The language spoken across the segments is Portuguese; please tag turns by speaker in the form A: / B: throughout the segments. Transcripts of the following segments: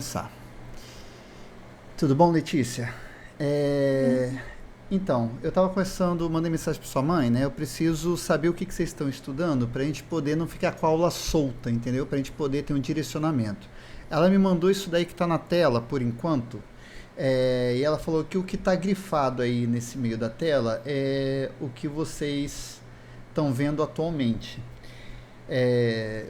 A: começar. Tudo bom, Letícia? É, Então, eu estava conversando, mandei mensagem para sua mãe, né? Eu preciso saber o que vocês estão estudando para a gente poder não ficar com a aula solta, entendeu? Para a gente poder ter um direcionamento. Ela me mandou isso daí que está na tela, por enquanto, e ela falou que o que está grifado aí nesse meio da tela é o que vocês estão vendo atualmente.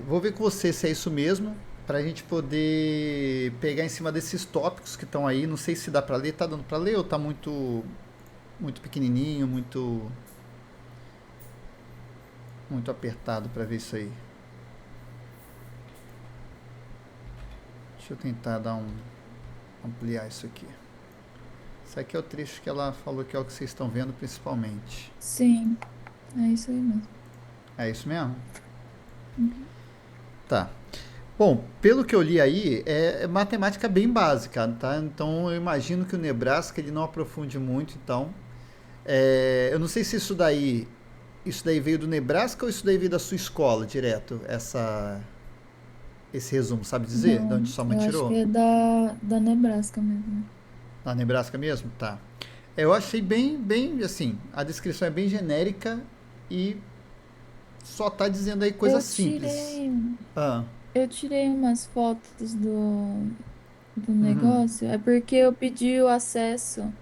A: Vou ver com você se é isso mesmo, para a gente poder pegar em cima desses tópicos que estão aí. Não sei se dá para ler, tá dando para ler ou tá muito pequenininho, muito apertado para ver isso aí. Deixa eu tentar ampliar isso aqui. Isso aqui é o trecho que ela falou que é o que vocês estão vendo principalmente.
B: Sim, é isso aí mesmo.
A: É isso mesmo?
B: Uhum.
A: Tá. Bom, pelo que eu li aí, é matemática bem básica, tá? Então eu imagino que o Nebraska ele não aprofunde muito, então. Eu não sei se isso daí veio do Nebraska ou isso daí veio da sua escola direto, esse resumo, sabe dizer? De onde
B: Não,
A: sua mãe
B: eu acho que
A: tirou?
B: é da Nebraska mesmo.
A: Na Nebraska mesmo? Tá. Eu achei bem, assim, a descrição é bem genérica e só tá dizendo aí coisas
B: Eu
A: simples.
B: tirei,
A: Ah,
B: eu tirei umas fotos do negócio, é porque eu pedi o acesso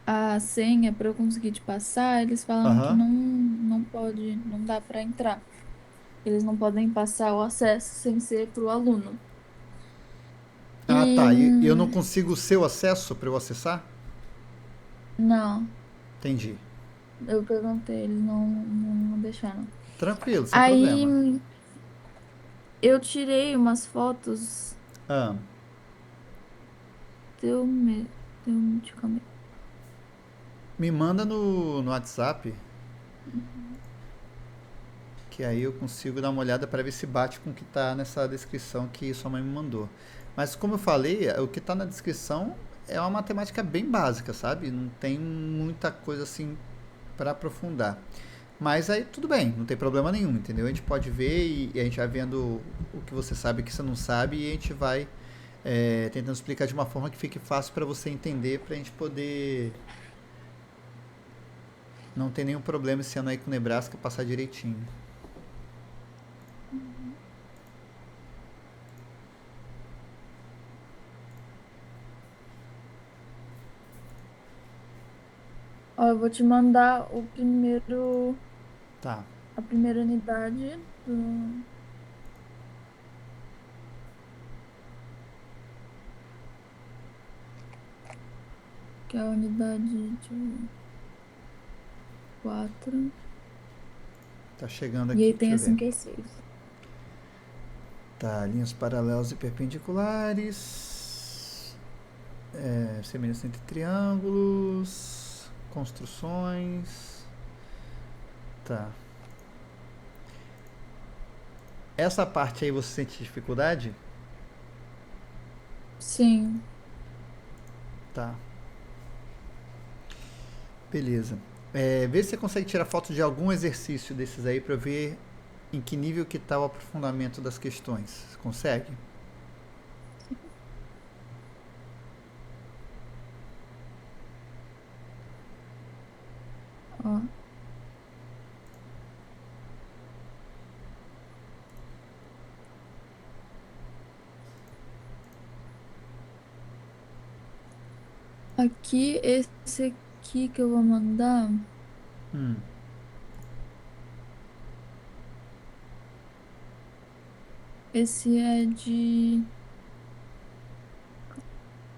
B: à senha para eu conseguir te passar, eles falaram que
A: aham.
B: não pode, não dá para entrar. Eles não podem passar o acesso sem ser para o aluno.
A: Ah,
B: E
A: tá. E eu não consigo o seu acesso para eu acessar?
B: não,
A: Entendi.
B: eu perguntei, eles não deixaram.
A: Tranquilo, sem
B: Aí
A: problema.
B: eu tirei umas fotos.
A: Ah,
B: Deu um medicamento.
A: me manda no WhatsApp,
B: Uhum.
A: que aí eu consigo dar uma olhada para ver se bate com o que está nessa descrição que sua mãe me mandou. Mas como eu falei, o que está na descrição é uma matemática bem básica, sabe? Não tem muita coisa assim para aprofundar. Mas aí tudo bem, não tem problema nenhum, entendeu? A gente pode ver e a gente vai vendo o que você sabe e o que você não sabe e a gente vai tentando explicar de uma forma que fique fácil para você entender, para a gente poder não ter nenhum problema esse ano aí com o Nebraska passar direitinho.
B: Uhum. Ó, eu vou te mandar
A: Tá.
B: a primeira unidade do, que é a unidade de 4.
A: Tá chegando
B: E
A: aqui,
B: aí tem
A: deixa eu
B: a
A: ver.
B: 5 e 6.
A: Tá, linhas paralelas e perpendiculares, semelhança entre triângulos, construções. Tá. Essa parte aí você sente dificuldade?
B: Sim.
A: Tá. Beleza. Vê se você consegue tirar foto de algum exercício desses aí para ver em que nível que tá o aprofundamento das questões. Você consegue?
B: Ó, aqui, esse aqui que eu vou mandar,
A: Hum.
B: esse é de.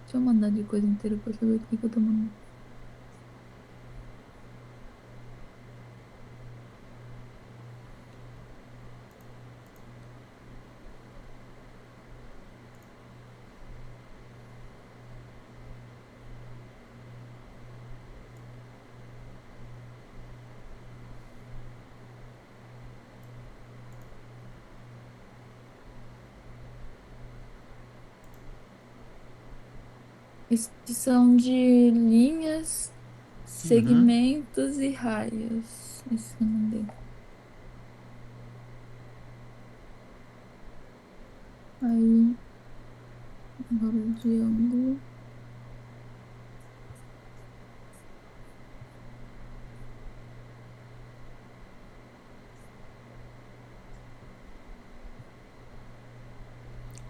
B: Deixa eu mandar de coisa inteira pra saber o que que eu tô mandando. Esses são de linhas,
A: Uhum.
B: segmentos e raios. Esse eu mandei. Aí. Valor de ângulo.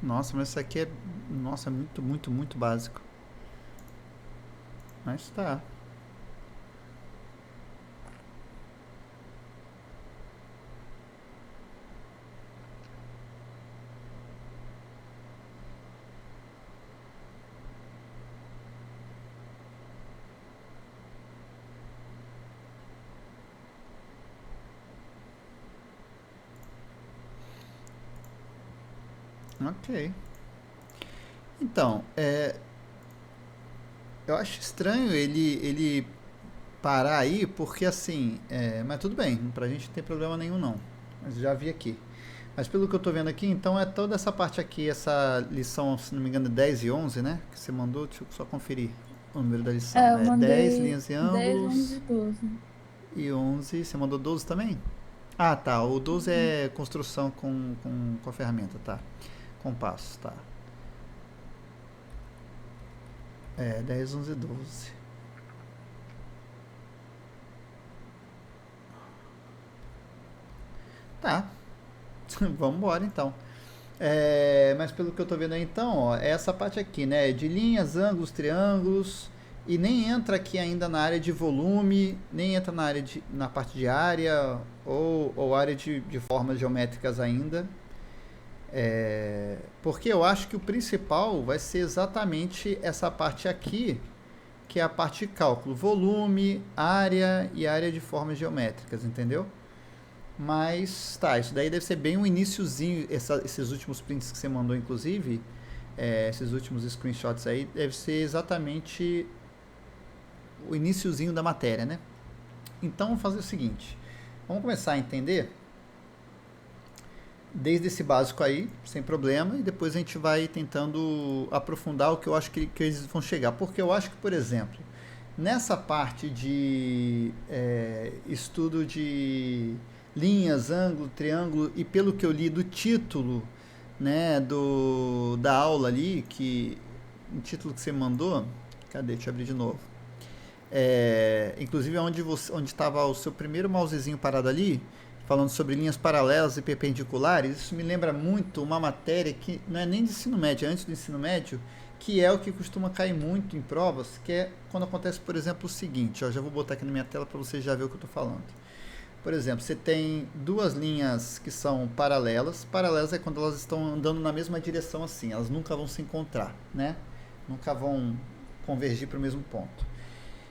A: Nossa, mas isso aqui é, nossa, é muito, muito, muito básico. Mas tá. Ok. Então, eu acho estranho ele parar aí, porque assim, mas tudo bem, pra gente não tem problema nenhum não. Mas já vi aqui. Mas pelo que eu tô vendo aqui, então é toda essa parte aqui, essa lição, se não me engano, 10 e 11, né? Que você mandou, deixa eu só conferir o número da lição.
B: É, eu
A: É 10
B: mandei
A: linhas e
B: 10,
A: ângulos
B: 11 e 12.
A: e 11. Você mandou 12 também? Ah, tá. O 12
B: Uhum.
A: é construção com a ferramenta, tá. Com passos, tá. É, 10, 11 e 12. Tá, vamos embora então. Mas pelo que eu tô vendo aí então, ó, é essa parte aqui, né? De linhas, ângulos, triângulos. E nem entra aqui ainda na área de volume, nem entra na parte de área ou área de formas geométricas ainda. Porque eu acho que o principal vai ser exatamente essa parte aqui, que é a parte de cálculo. Volume, área e área de formas geométricas, entendeu? Mas tá, isso daí deve ser bem o iniciozinho, esses últimos prints que você mandou, inclusive, esses últimos screenshots aí, deve ser exatamente o iniciozinho da matéria, né? Então vamos fazer o seguinte, vamos começar a entender desde esse básico aí, sem problema, e depois a gente vai tentando aprofundar o que eu acho que eles vão chegar. Porque eu acho que, por exemplo, nessa parte de estudo de linhas, ângulo, triângulo, e pelo que eu li do título, né, da aula ali, que o título que você mandou, cadê? Deixa eu abrir de novo. Inclusive onde estava o seu primeiro mousezinho parado ali, falando sobre linhas paralelas e perpendiculares, isso me lembra muito uma matéria que não é nem de ensino médio, é antes do ensino médio, que é o que costuma cair muito em provas, que é quando acontece, por exemplo, o seguinte, ó, já vou botar aqui na minha tela para você já ver o que eu estou falando. Por exemplo, você tem duas linhas que são paralelas. Paralelas é quando elas estão andando na mesma direção assim, elas nunca vão se encontrar, né? Nunca vão convergir para o mesmo ponto.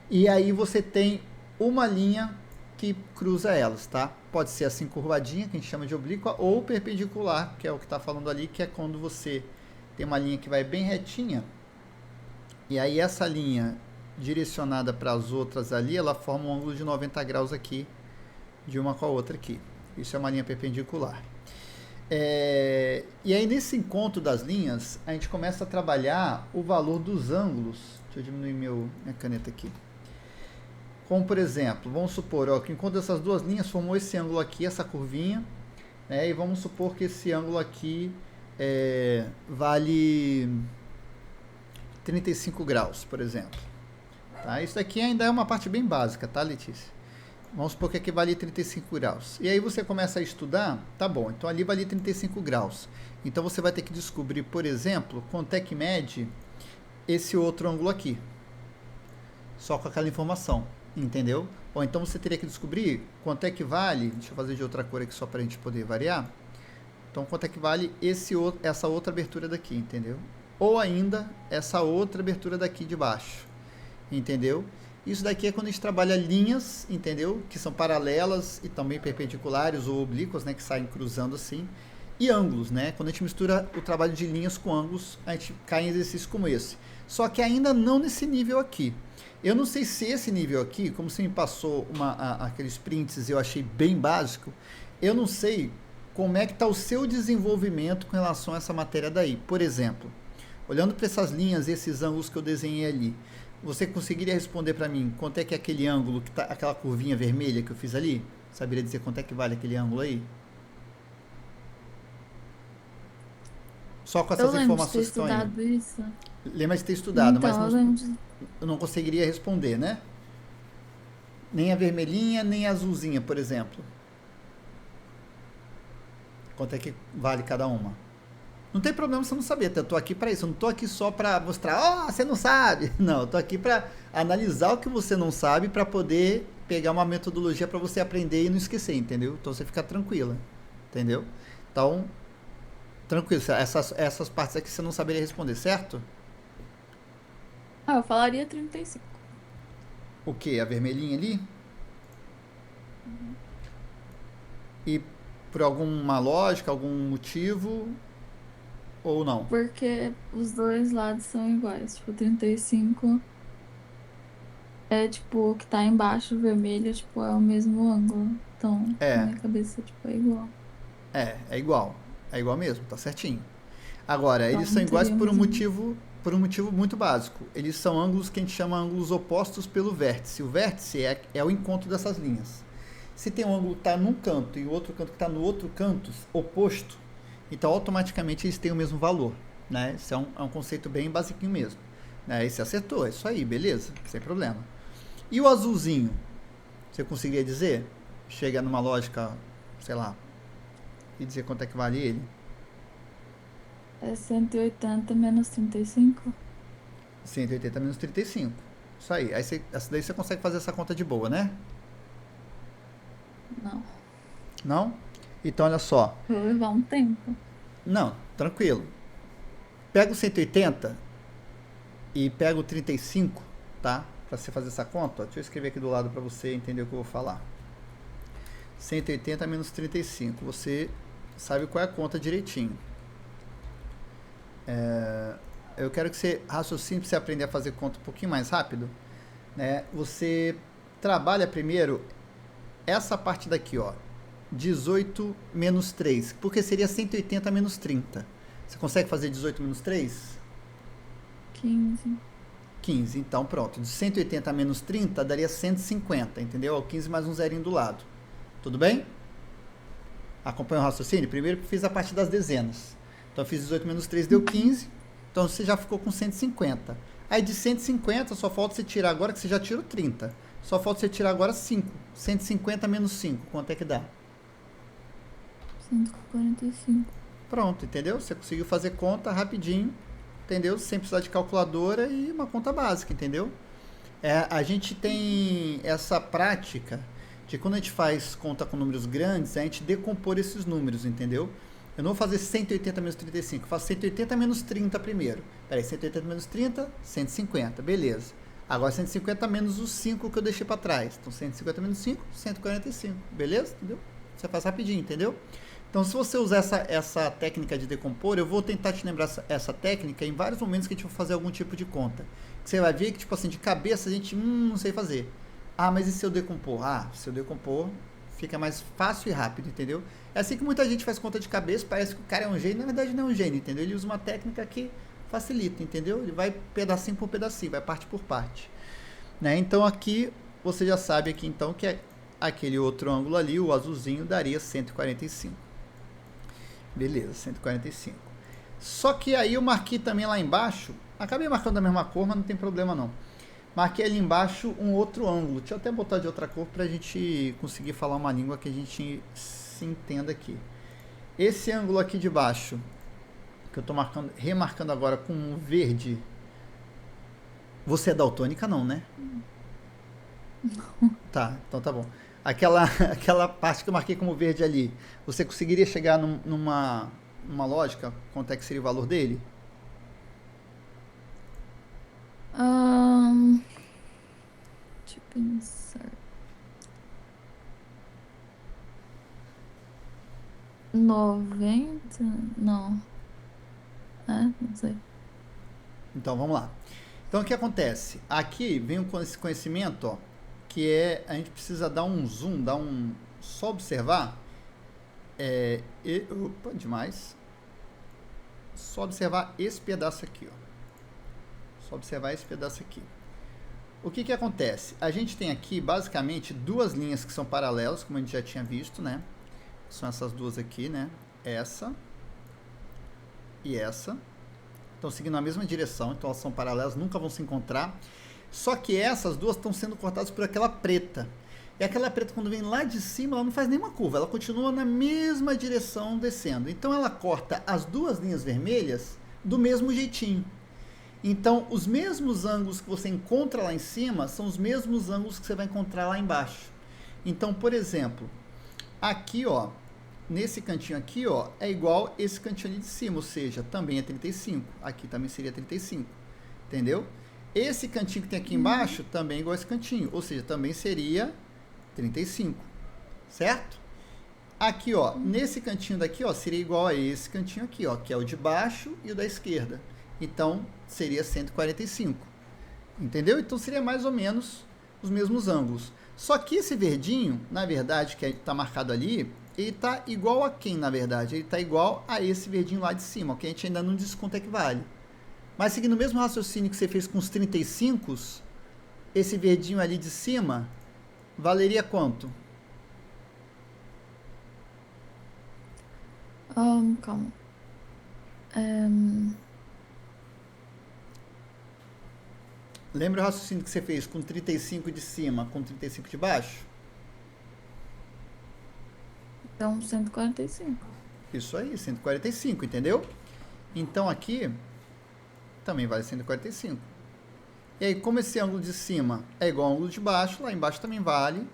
A: E aí você tem uma linha que cruza elas, tá? Pode ser assim curvadinha, que a gente chama de oblíqua, ou perpendicular, que é o que está falando ali, que é quando você tem uma linha que vai bem retinha, e aí essa linha direcionada para as outras ali, ela forma um ângulo de 90 graus aqui, de uma com a outra aqui. Isso é uma linha perpendicular. E aí nesse encontro das linhas, a gente começa a trabalhar o valor dos ângulos. Deixa eu diminuir minha caneta aqui. Como por exemplo, vamos supor ó, que enquanto essas duas linhas formou esse ângulo aqui, essa curvinha, né, e vamos supor que esse ângulo aqui vale 35 graus, por exemplo. Tá? Isso aqui ainda é uma parte bem básica, tá, Letícia? Vamos supor que aqui vale 35 graus. E aí você começa a estudar, tá bom, então ali vale 35 graus. Então você vai ter que descobrir, por exemplo, quanto é que mede esse outro ângulo aqui. Só com aquela informação, entendeu? Ou então você teria que descobrir quanto é que vale, deixa eu fazer de outra cor aqui só para a gente poder variar. Então quanto é que vale essa outra abertura daqui, entendeu? Ou ainda essa outra abertura daqui de baixo, entendeu? Isso daqui é quando a gente trabalha linhas, entendeu? Que são paralelas e também perpendiculares ou oblíquas, né? Que saem cruzando assim. E ângulos, né? Quando a gente mistura o trabalho de linhas com ângulos, a gente cai em exercícios como esse. Só que ainda não nesse nível aqui. Eu não sei se esse nível aqui, como você me passou aqueles prints e eu achei bem básico, eu não sei como é que está o seu desenvolvimento com relação a essa matéria daí. Por exemplo, olhando para essas linhas e esses ângulos que eu desenhei ali, você conseguiria responder para mim quanto é que é aquele ângulo, que tá, aquela curvinha vermelha que eu fiz ali? Saberia dizer quanto é que vale aquele ângulo aí? Só com
B: Eu
A: essas
B: lembro de ter
A: informações que estão aí.
B: estudado isso.
A: Lembra de ter estudado, mas
B: Então,
A: não,
B: eu lembro de...
A: eu não conseguiria responder, né? Nem a vermelhinha, nem a azulzinha, por exemplo. Quanto é que vale cada uma? Não tem problema você não saber, eu tô aqui para isso. Eu não tô aqui só para mostrar, você não sabe. Não, eu tô aqui para analisar o que você não sabe para poder pegar uma metodologia para você aprender e não esquecer, entendeu? Então você fica tranquila, entendeu? Então, tranquilo, essas partes aqui você não saberia responder, certo?
B: Ah, eu falaria 35.
A: O que? A vermelhinha ali?
B: Uhum.
A: E por alguma lógica, algum motivo ou não?
B: Porque os dois lados são iguais. Tipo, 35 é tipo o que tá embaixo, vermelho, tipo, é o mesmo ângulo. Então, na
A: É,
B: minha cabeça, tipo, é igual.
A: é igual. É igual mesmo, tá certinho. Agora, eles são
B: Então,
A: iguais
B: teria o mesmo.
A: por um motivo muito básico. Eles são ângulos que a gente chama ângulos opostos pelo vértice. O vértice é o encontro dessas linhas. Se tem um ângulo que está num canto e o outro canto que está no outro canto oposto, então automaticamente eles têm o mesmo valor. Né? Isso é um conceito bem basiquinho mesmo. Né? E você acertou, é isso aí, beleza, sem problema. E o azulzinho, você conseguiria dizer? Chega numa lógica, sei lá, e dizer quanto é que vale ele?
B: É 180 menos 35?
A: 180 menos 35. Isso aí. Essa daí você consegue fazer essa conta de boa, né?
B: Não.
A: Não? Então, olha só.
B: Vou levar um tempo.
A: Não, tranquilo. Pega o 180 e pega o 35, tá? Pra você fazer essa conta. Deixa eu escrever aqui do lado pra você entender o que eu vou falar. 180 menos 35. Você sabe qual é a conta direitinho. Eu quero que você raciocine pra você aprender a fazer conta um pouquinho mais rápido. Né? Você trabalha primeiro essa parte daqui, ó. 18 menos 3. Porque seria 180 menos 30. Você consegue fazer 18 menos 3?
B: 15.
A: 15. Então, pronto. De 180 menos 30 daria 150, entendeu? 15 mais um zerinho do lado. Tudo bem? Acompanha o raciocínio? Primeiro fiz a parte das dezenas. Então, eu fiz 18 menos 3 deu 15. Então, você já ficou com 150. Aí, de 150, só falta você tirar agora, que você já tirou 30. Só falta você tirar agora 5. 150 menos 5, quanto é que dá?
B: 145.
A: Pronto, entendeu? Você conseguiu fazer conta rapidinho, entendeu? Sem precisar de calculadora e uma conta básica, entendeu? A gente tem essa prática de quando a gente faz conta com números grandes, a gente decompor esses números, entendeu? Eu não vou fazer 180 menos 35, eu faço 180 menos 30 primeiro. Peraí, 180 menos 30, 150, beleza. Agora 150 menos os 5 que eu deixei para trás. Então 150 menos 5, 145, beleza? Entendeu? Você faz rapidinho, entendeu? Então, se você usar essa técnica de decompor, eu vou tentar te lembrar essa técnica em vários momentos que a gente vai fazer algum tipo de conta. Que você vai ver que, tipo assim, de cabeça a gente, não sei fazer. Ah, mas e se eu decompor? Ah, se eu decompor, fica mais fácil e rápido, entendeu? É assim que muita gente faz conta de cabeça, parece que o cara é um gênio, na verdade não é um gênio, entendeu? Ele usa uma técnica que facilita, entendeu? Ele vai pedacinho por pedacinho, vai parte por parte. Né? Então, aqui, você já sabe aqui, então, que aquele outro ângulo ali, o azulzinho, daria 145. Beleza, 145. Só que aí eu marquei também lá embaixo, acabei marcando da mesma cor, mas não tem problema não. Marquei ali embaixo um outro ângulo. Deixa eu até botar de outra cor pra gente conseguir falar uma língua que a gente se entenda aqui. Esse ângulo aqui de baixo, que eu tô remarcando agora com um verde. Você é daltônica não, né? Tá, então tá bom. Aquela parte que eu marquei como verde ali, você conseguiria chegar numa lógica? Quanto é que seria o valor dele?
B: Ahn, deixa eu pensar. 90? Não. Não sei.
A: Então vamos lá. Então o que acontece? Aqui vem esse conhecimento, ó, que a gente precisa dar um zoom, só observar. Opa, demais. Só observar esse pedaço aqui, ó. Só observar esse pedaço aqui. O que acontece? A gente tem aqui basicamente duas linhas que são paralelas, como a gente já tinha visto, né? São essas duas aqui, né? Essa e essa. Estão seguindo a mesma direção, então elas são paralelas, nunca vão se encontrar. Só que essas duas estão sendo cortadas por aquela preta. E aquela preta, quando vem lá de cima, ela não faz nenhuma curva, ela continua na mesma direção descendo. Então ela corta as duas linhas vermelhas do mesmo jeitinho. Então, os mesmos ângulos que você encontra lá em cima são os mesmos ângulos que você vai encontrar lá embaixo. Então, por exemplo, aqui, ó, nesse cantinho aqui, ó, é igual esse cantinho ali de cima, ou seja, também é 35. Aqui também seria 35, entendeu? Esse cantinho que tem aqui embaixo também é igual a esse cantinho, ou seja, também seria 35, certo? Aqui, ó, nesse cantinho daqui, ó, seria igual a esse cantinho aqui, ó, que é o de baixo e o da esquerda. Então, seria 145, entendeu? Então, seria mais ou menos os mesmos ângulos. Só que esse verdinho, na verdade, que está marcado ali, ele está igual a quem, na verdade? Ele está igual a esse verdinho lá de cima, que a gente ainda não diz quanto é que vale. Mas seguindo o mesmo raciocínio que você fez com os 35, esse verdinho ali de cima valeria quanto?
B: Calma.
A: Lembra o raciocínio que você fez com 35 de cima, com 35 de baixo?
B: Então, 145.
A: Isso aí, 145, entendeu? Então aqui também vale 145. E aí, como esse ângulo de cima é igual ao ângulo de baixo, lá embaixo também vale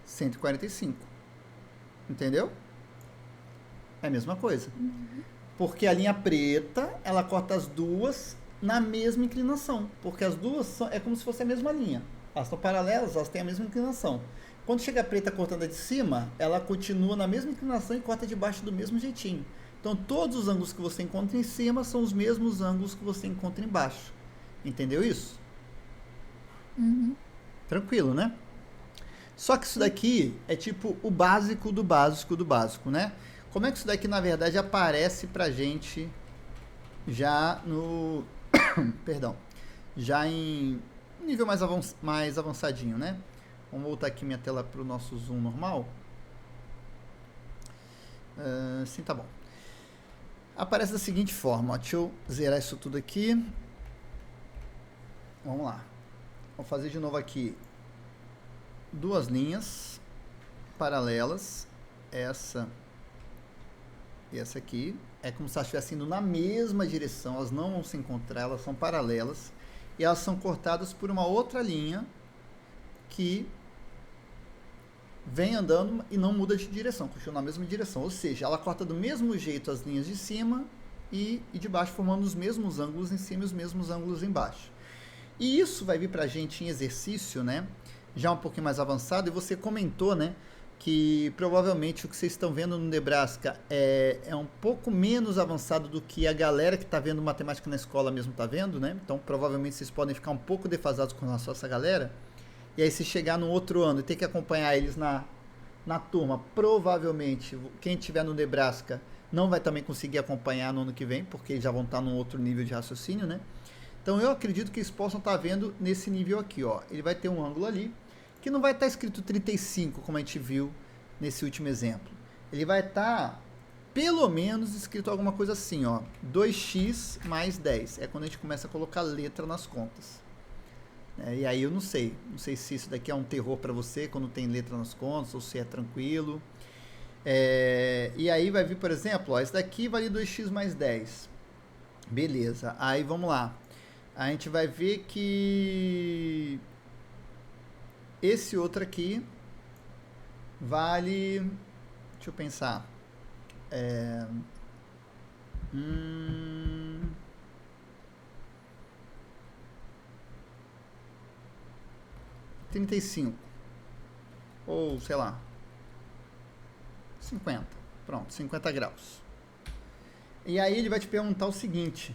A: 145. Entendeu? É a mesma coisa. Porque a linha preta, ela corta as duas na mesma inclinação. Porque as duas são, é como se fosse a mesma linha. Elas estão paralelas, elas têm a mesma inclinação. Quando chega a preta cortando a de cima, ela continua na mesma inclinação e corta de baixo do mesmo jeitinho. Então, todos os ângulos que você encontra em cima são os mesmos ângulos que você encontra embaixo. Entendeu isso? Tranquilo, né? Só que isso daqui é tipo o básico do básico do básico, né? Como é que isso daqui, na verdade, aparece pra gente já no... Perdão. Já em nível mais avançadinho, né? Vamos voltar aqui minha tela para o nosso zoom normal. Sim, tá bom. Aparece da seguinte forma, ó. Deixa eu zerar isso tudo aqui. Vamos lá. Vou fazer de novo aqui duas linhas paralelas. Essa e essa aqui. É como se elas estivessem indo na mesma direção. Elas não vão se encontrar, elas são paralelas. E elas são cortadas por uma outra linha que vem andando e não muda de direção, continua na mesma direção. Ou seja, ela corta do mesmo jeito as linhas de cima e de baixo, formando os mesmos ângulos em cima e os mesmos ângulos embaixo. E isso vai vir pra gente em exercício, né? Já um pouquinho mais avançado, e você comentou, né? Que provavelmente o que vocês estão vendo no Nebraska é um pouco menos avançado do que a galera que está vendo matemática na escola mesmo está vendo, né? Então provavelmente vocês podem ficar um pouco defasados com relação a essa galera. E aí se chegar no outro ano e ter que acompanhar eles na turma, provavelmente quem estiver no Nebraska não vai também conseguir acompanhar no ano que vem, porque eles já vão estar num outro nível de raciocínio, né? Então eu acredito que eles possam estar vendo nesse nível aqui, ó. Ele vai ter um ângulo ali, que não vai estar escrito 35, como a gente viu nesse último exemplo. Ele vai estar, pelo menos, escrito alguma coisa assim, ó. 2x mais 10. É quando a gente começa a colocar letra nas contas. E aí eu não sei se isso daqui é um terror para você quando tem letra nas contas, ou se é tranquilo. E aí vai vir, por exemplo, ó, esse daqui vale 2x mais 10. Beleza, aí vamos lá. A gente vai ver que esse outro aqui vale... Deixa eu pensar. 35. Ou, sei lá, 50. Pronto, 50 graus. E aí ele vai te perguntar o seguinte: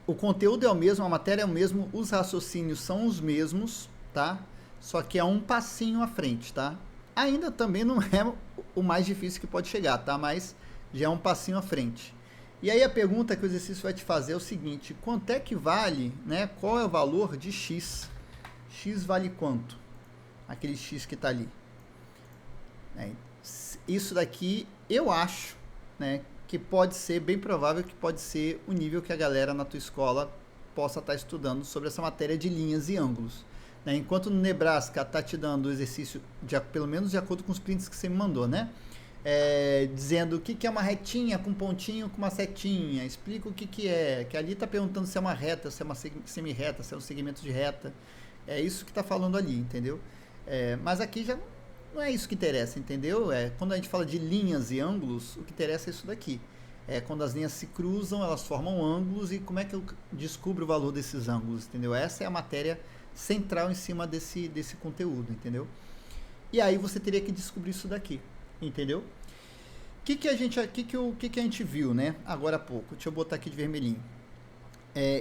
A: o conteúdo é o mesmo, a matéria é o mesmo, os raciocínios são os mesmos, tá? Só que é um passinho à frente, tá? Ainda também não é o mais difícil que pode chegar, tá? Mas já é um passinho à frente. E aí a pergunta que o exercício vai te fazer é o seguinte: quanto é que vale, né? Qual é o valor de x? X vale quanto? Aquele x que está ali. Isso daqui eu acho, né, que pode ser, bem provável que pode ser o nível que a galera na tua escola possa estar estudando sobre essa matéria de linhas e ângulos. Né? Enquanto no Nebraska está te dando o exercício, pelo menos de acordo com os prints que você me mandou, né? Dizendo o que é uma retinha com pontinho com uma setinha, explica o que é, que ali está perguntando se é uma reta, se é uma semi-reta, se é um segmento de reta, é isso que está falando ali, entendeu? Mas aqui já não é isso que interessa, entendeu? Quando a gente fala de linhas e ângulos, o que interessa é isso daqui. Quando as linhas se cruzam, elas formam ângulos e como é que eu descubro o valor desses ângulos, entendeu? Essa é a matéria central em cima desse conteúdo, entendeu? E aí você teria que descobrir isso daqui, entendeu? O que a gente viu, né? Agora há pouco. Deixa eu botar aqui de vermelhinho.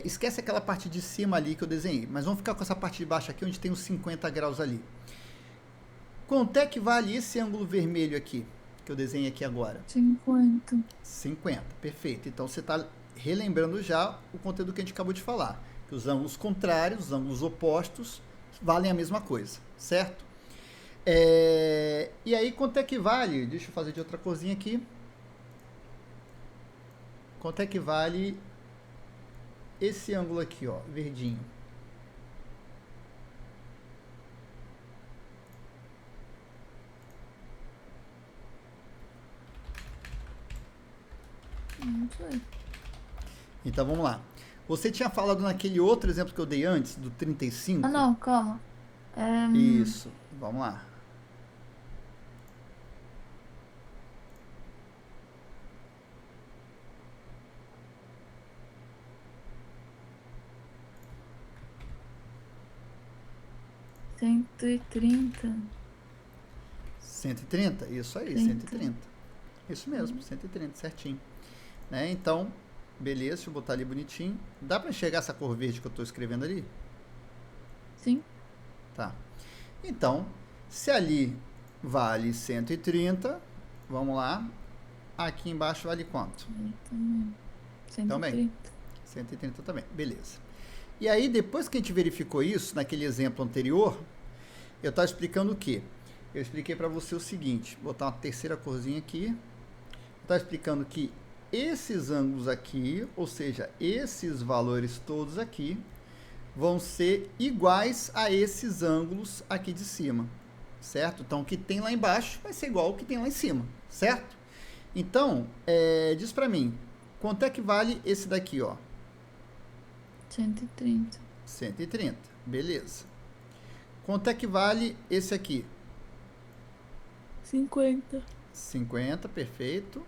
A: Esquece aquela parte de cima ali que eu desenhei, mas vamos ficar com essa parte de baixo aqui, onde tem os 50 graus ali. Quanto é que vale esse ângulo vermelho aqui, que eu desenhei aqui agora?
B: 50.
A: 50, perfeito. Então você está relembrando já o conteúdo que a gente acabou de falar. Que os ângulos contrários, os ângulos opostos, valem a mesma coisa, certo? E aí, quanto é que vale? Deixa eu fazer de outra corzinha aqui. Quanto é que vale esse ângulo aqui, ó, verdinho?
B: Não sei.
A: Então vamos lá. Você tinha falado naquele outro exemplo que eu dei antes, do 35?
B: Ah, não, calma.
A: Isso, vamos lá.
B: Cento e
A: 130? Isso aí,
B: 30.
A: 130. Isso mesmo, 130, certinho. Né? Então, beleza, deixa eu botar ali bonitinho. Dá para enxergar essa cor verde que eu estou escrevendo ali?
B: Sim.
A: Tá. Então, se ali vale 130, vamos lá. Aqui embaixo vale quanto?
B: Também. 130.
A: Também. 130 também, beleza. E aí, depois que a gente verificou isso, naquele exemplo anterior, eu estava explicando o quê? Eu expliquei para você o seguinte, vou botar uma terceira corzinha aqui. Eu estava explicando que esses ângulos aqui, ou seja, esses valores todos aqui, vão ser iguais a esses ângulos aqui de cima, certo? Então, o que tem lá embaixo vai ser igual ao que tem lá em cima, certo? Então, diz para mim, quanto é que vale esse daqui, ó?
B: 130.
A: 130, beleza. Quanto é que vale esse aqui?
B: 50.
A: 50, perfeito.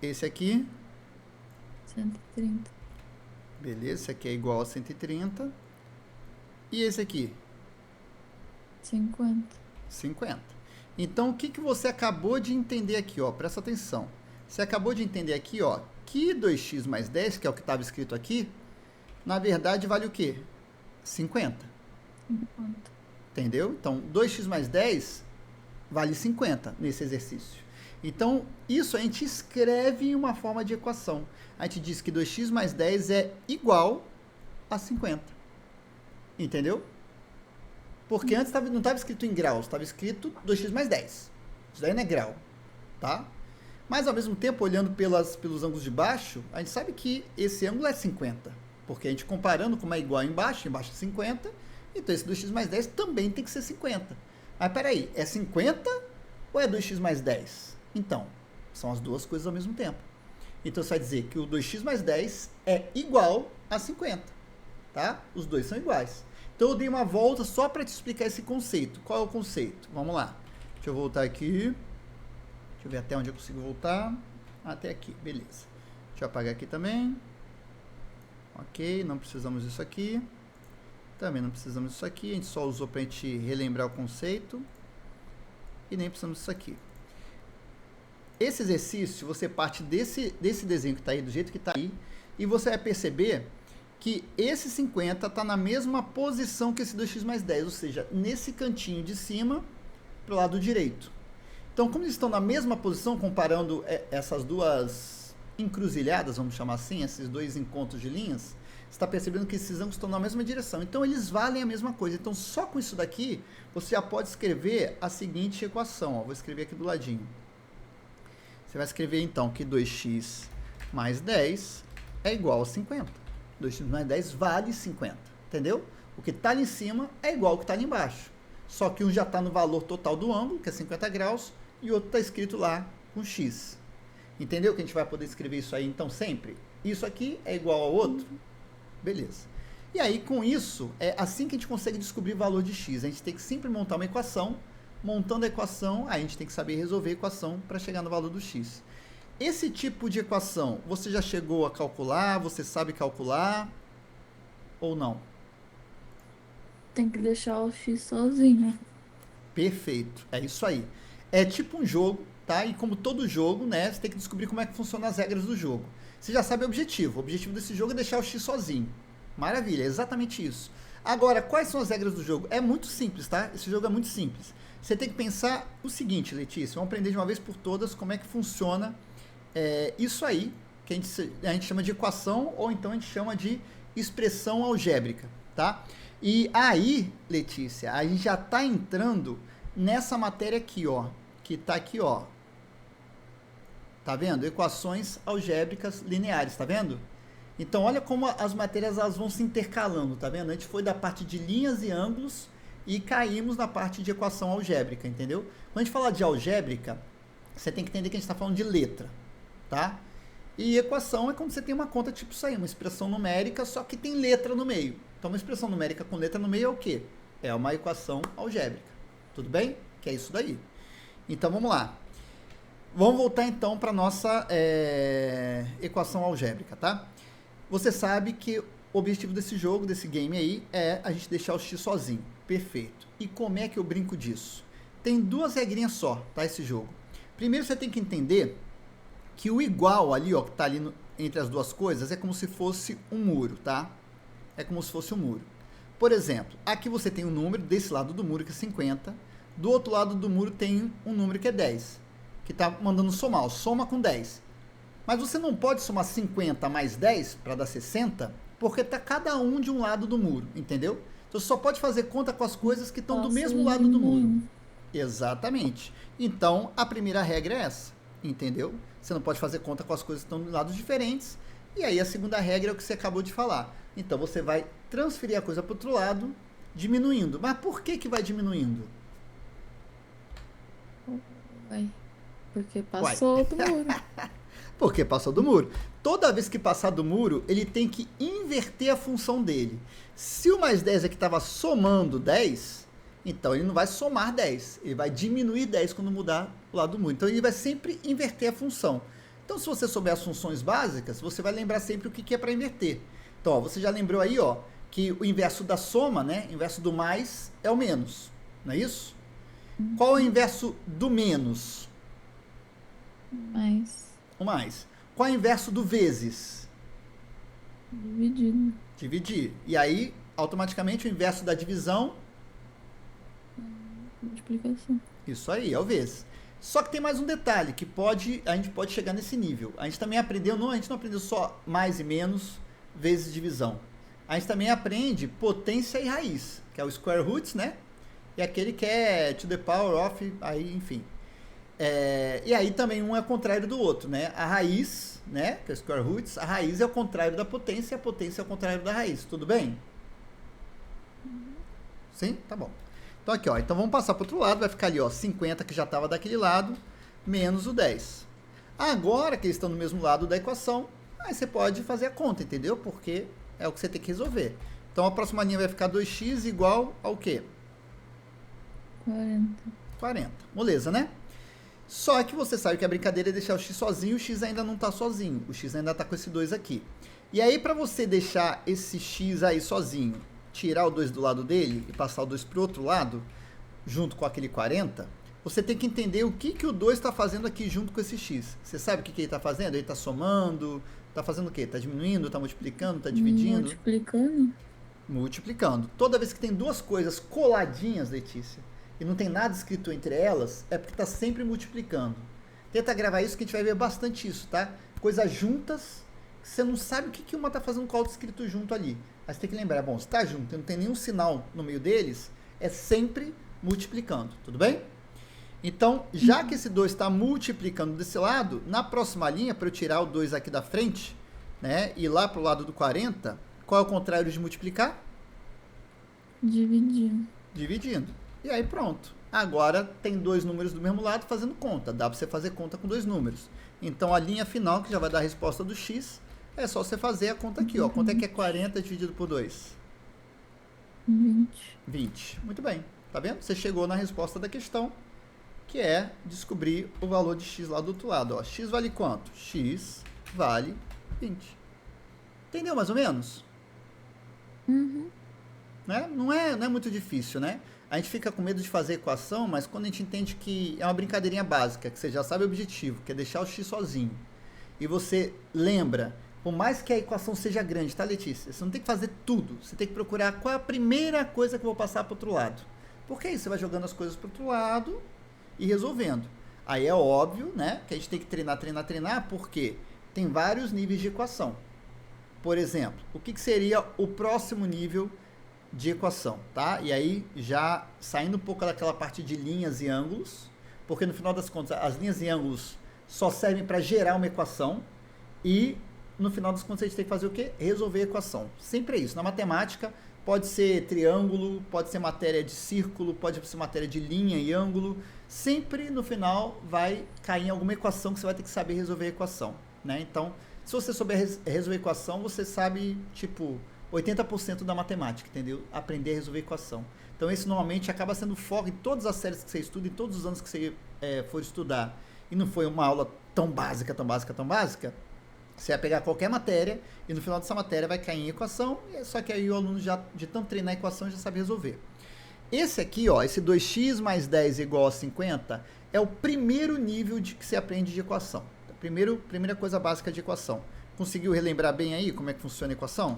A: Esse aqui?
B: 130.
A: Beleza, esse aqui é igual a 130. E esse aqui?
B: 50.
A: 50. Então, o que você acabou de entender aqui, ó? Presta atenção. Você acabou de entender aqui, ó, que 2x mais 10, que é o que estava escrito aqui, na verdade vale o quê? 50.
B: 50.
A: Entendeu? Então, 2x mais 10 vale 50 nesse exercício. Então, isso a gente escreve em uma forma de equação. A gente diz que 2x mais 10 é igual a 50. Entendeu? Porque antes não estava escrito em graus, estava escrito 2x mais 10. Isso daí não é grau, tá? Mas, ao mesmo tempo, olhando pelos ângulos de baixo, a gente sabe que esse ângulo é 50. Porque a gente comparando como é igual embaixo é 50, então esse 2x mais 10 também tem que ser 50. Mas peraí, é 50 ou é 2x mais 10? Então, são as duas coisas ao mesmo tempo. Então você vai dizer que o 2x mais 10 é igual a 50, tá? Os dois são iguais. Então eu dei uma volta só para te explicar esse conceito. Qual é o conceito? Vamos lá. Deixa eu voltar aqui. Deixa eu ver até onde eu consigo voltar. Até aqui, beleza. Deixa eu apagar aqui também. Ok, não precisamos disso aqui. Também não precisamos disso aqui. A gente só usou para a gente relembrar o conceito. E nem precisamos disso aqui. Esse exercício, você parte desse desenho que está aí, do jeito que está aí, e você vai perceber que esse 50 está na mesma posição que esse 2x mais 10, ou seja, nesse cantinho de cima para o lado direito. Então, como eles estão na mesma posição, comparando essas duas encruzilhadas, vamos chamar assim, esses dois encontros de linhas, você está percebendo que esses ângulos estão na mesma direção. Então, eles valem a mesma coisa. Então, só com isso daqui, você já pode escrever a seguinte equação. Ó, vou escrever aqui do ladinho. Você vai escrever então que 2x mais 10 é igual a 50. 2x mais 10 vale 50, entendeu? O que está ali em cima é igual ao que está ali embaixo. Só que um já está no valor total do ângulo, que é 50 graus, e o outro está escrito lá com x. Entendeu que a gente vai poder escrever isso aí então sempre? Isso aqui é igual ao outro? Beleza. E aí com isso, é assim que a gente consegue descobrir o valor de x. A gente tem que sempre montar uma equação. Montando a equação, aí a gente tem que saber resolver a equação para chegar no valor do x. Esse tipo de equação, você já chegou a calcular? Você sabe calcular? Ou não?
B: Tem que deixar o X sozinho.
A: Perfeito, é isso aí. É tipo um jogo, tá? E como todo jogo, né, você tem que descobrir como é que funcionam as regras do jogo. Você já sabe o objetivo. O objetivo desse jogo é deixar o X sozinho. Maravilha, é exatamente isso. Agora, quais são as regras do jogo? É muito simples, tá? Esse jogo é muito simples. Você tem que pensar o seguinte, Letícia, vamos aprender de uma vez por todas como é que funciona isso aí, que a gente chama de equação, ou então a gente chama de expressão algébrica, tá? E aí, Letícia, a gente já está entrando nessa matéria aqui, ó, que está aqui, ó. Tá vendo? Equações algébricas lineares, tá vendo? Então, olha como as matérias elas vão se intercalando, tá vendo? A gente foi da parte de linhas e ângulos e caímos na parte de equação algébrica, entendeu? Quando a gente fala de algébrica, você tem que entender que a gente está falando de letra, tá? E equação é quando você tem uma conta tipo isso aí, uma expressão numérica, só que tem letra no meio. Então, uma expressão numérica com letra no meio é o quê? É uma equação algébrica. Tudo bem? Que é isso daí. Então, vamos lá. Vamos voltar, então, para a nossa equação algébrica, tá? Você sabe que o objetivo desse jogo, desse game aí, é a gente deixar o x sozinho. Perfeito. E como é que eu brinco disso? Tem duas regrinhas só, tá? Esse jogo. Primeiro, você tem que entender que o igual ali, ó, que tá ali entre as duas coisas, é como se fosse um muro, tá? É como se fosse um muro. Por exemplo, aqui você tem um número desse lado do muro que é 50, do outro lado do muro tem um número que é 10, que está mandando somar, ó, soma com 10. Mas você não pode somar 50 mais 10 para dar 60, porque está cada um de um lado do muro, entendeu? Então você só pode fazer conta com as coisas que estão do mesmo lado do muro. Exatamente. Então a primeira regra é essa, entendeu? Você não pode fazer conta com as coisas que estão de lados diferentes. E aí a segunda regra é o que você acabou de falar. Então você vai transferir a coisa para o outro lado, diminuindo. Mas por que vai diminuindo?
B: Ué, porque passou do muro.
A: Porque passou do muro. Toda vez que passar do muro, ele tem que inverter a função dele. Se o mais 10 é que estava somando 10, então ele não vai somar 10. Ele vai diminuir 10 quando mudar o lado do muro. Então ele vai sempre inverter a função. Então se você souber as funções básicas, você vai lembrar sempre o que é para inverter. Então, ó, você já lembrou aí, ó, que o inverso da soma, né? O inverso do mais é o menos. Não é isso? Qual é o inverso do menos?
B: Mais.
A: O mais. Qual é o inverso do vezes?
B: Dividido.
A: Dividir. E aí, automaticamente, o inverso da divisão?
B: Multiplicação.
A: Isso aí, é o vezes. Só que tem mais um detalhe, que a gente pode chegar nesse nível. A gente também aprendeu, a gente não aprendeu só mais e menos vezes divisão. A gente também aprende potência e raiz, que é o square roots, né? E aquele que é to the power of, aí, enfim. E aí também um é o contrário do outro, né? A raiz, né? Que é o square roots, a raiz é o contrário da potência, e a potência é o contrário da raiz. Tudo bem? Sim? Tá bom. Então aqui, ó. Então vamos passar para o outro lado, vai ficar ali, ó, 50 que já estava daquele lado, menos o 10. Agora que eles estão no mesmo lado da equação, aí você pode fazer a conta, entendeu? Porque é o que você tem que resolver. Então a próxima linha vai ficar 2x igual ao quê?
B: 40.
A: 40. Moleza, né? Só que você sabe que a brincadeira é deixar o x sozinho, o x ainda não está sozinho. O x ainda está com esse 2 aqui. E aí, para você deixar esse x aí sozinho, tirar o 2 do lado dele e passar o 2 para o outro lado, junto com aquele 40, você tem que entender o que o 2 está fazendo aqui junto com esse x. Você sabe o que ele está fazendo? Ele está somando, está fazendo o quê? Está diminuindo, está multiplicando, está dividindo?
B: Multiplicando.
A: Multiplicando. Toda vez que tem duas coisas coladinhas, Letícia, e não tem nada escrito entre elas, é porque está sempre multiplicando. Tenta gravar isso que a gente vai ver bastante isso, tá? Coisas juntas, você não sabe o que uma está fazendo com o outra escrito junto ali. Mas tem que lembrar, bom, se está junto e não tem nenhum sinal no meio deles, é sempre multiplicando, tudo bem? Então, já que esse 2 está multiplicando desse lado, na próxima linha, para eu tirar o 2 aqui da frente, né, e ir lá para o lado do 40, qual é o contrário de multiplicar?
B: Dividir.
A: Dividindo. E aí pronto. Agora tem dois números do mesmo lado fazendo conta. Dá para você fazer conta com dois números. Então a linha final, que já vai dar a resposta do x, é só você fazer a conta aqui. Ó. Quanto é que é 40 dividido por 2?
B: 20.
A: 20. Muito bem. Tá vendo? Você chegou na resposta da questão, que é descobrir o valor de x lá do outro lado. Ó. X vale quanto? X vale 20. Entendeu mais ou menos?
B: Uhum.
A: Né? Não é muito difícil, né? A gente fica com medo de fazer equação, mas quando a gente entende que é uma brincadeirinha básica, que você já sabe o objetivo, que é deixar o x sozinho, e você lembra, por mais que a equação seja grande, tá, Letícia? Você não tem que fazer tudo, você tem que procurar qual é a primeira coisa que eu vou passar para o outro lado. Porque aí você vai jogando as coisas para o outro lado e resolvendo. Aí é óbvio, né, que a gente tem que treinar, porque tem vários níveis de equação. Por exemplo, o que seria o próximo nível de equação, tá? E aí, já saindo um pouco daquela parte de linhas e ângulos, porque no final das contas, as linhas e ângulos só servem para gerar uma equação e no final das contas a gente tem que fazer o quê? Resolver a equação. Sempre é isso. Na matemática, pode ser triângulo, pode ser matéria de círculo, pode ser matéria de linha e ângulo. Sempre no final vai cair em alguma equação que você vai ter que saber resolver a equação, né? Então, se você souber resolver a equação, você sabe, tipo, 80% da matemática, entendeu? Aprender a resolver equação. Então, esse normalmente acaba sendo o foco em todas as séries que você estuda, em todos os anos que você for estudar. E não foi uma aula tão básica, você vai pegar qualquer matéria e no final dessa matéria vai cair em equação, só que aí o aluno já, de tanto treinar a equação, já sabe resolver. Esse aqui, ó, esse 2x mais 10 igual a 50, é o primeiro nível de que você aprende de equação. Primeira coisa básica de equação. Conseguiu relembrar bem aí como é que funciona a equação?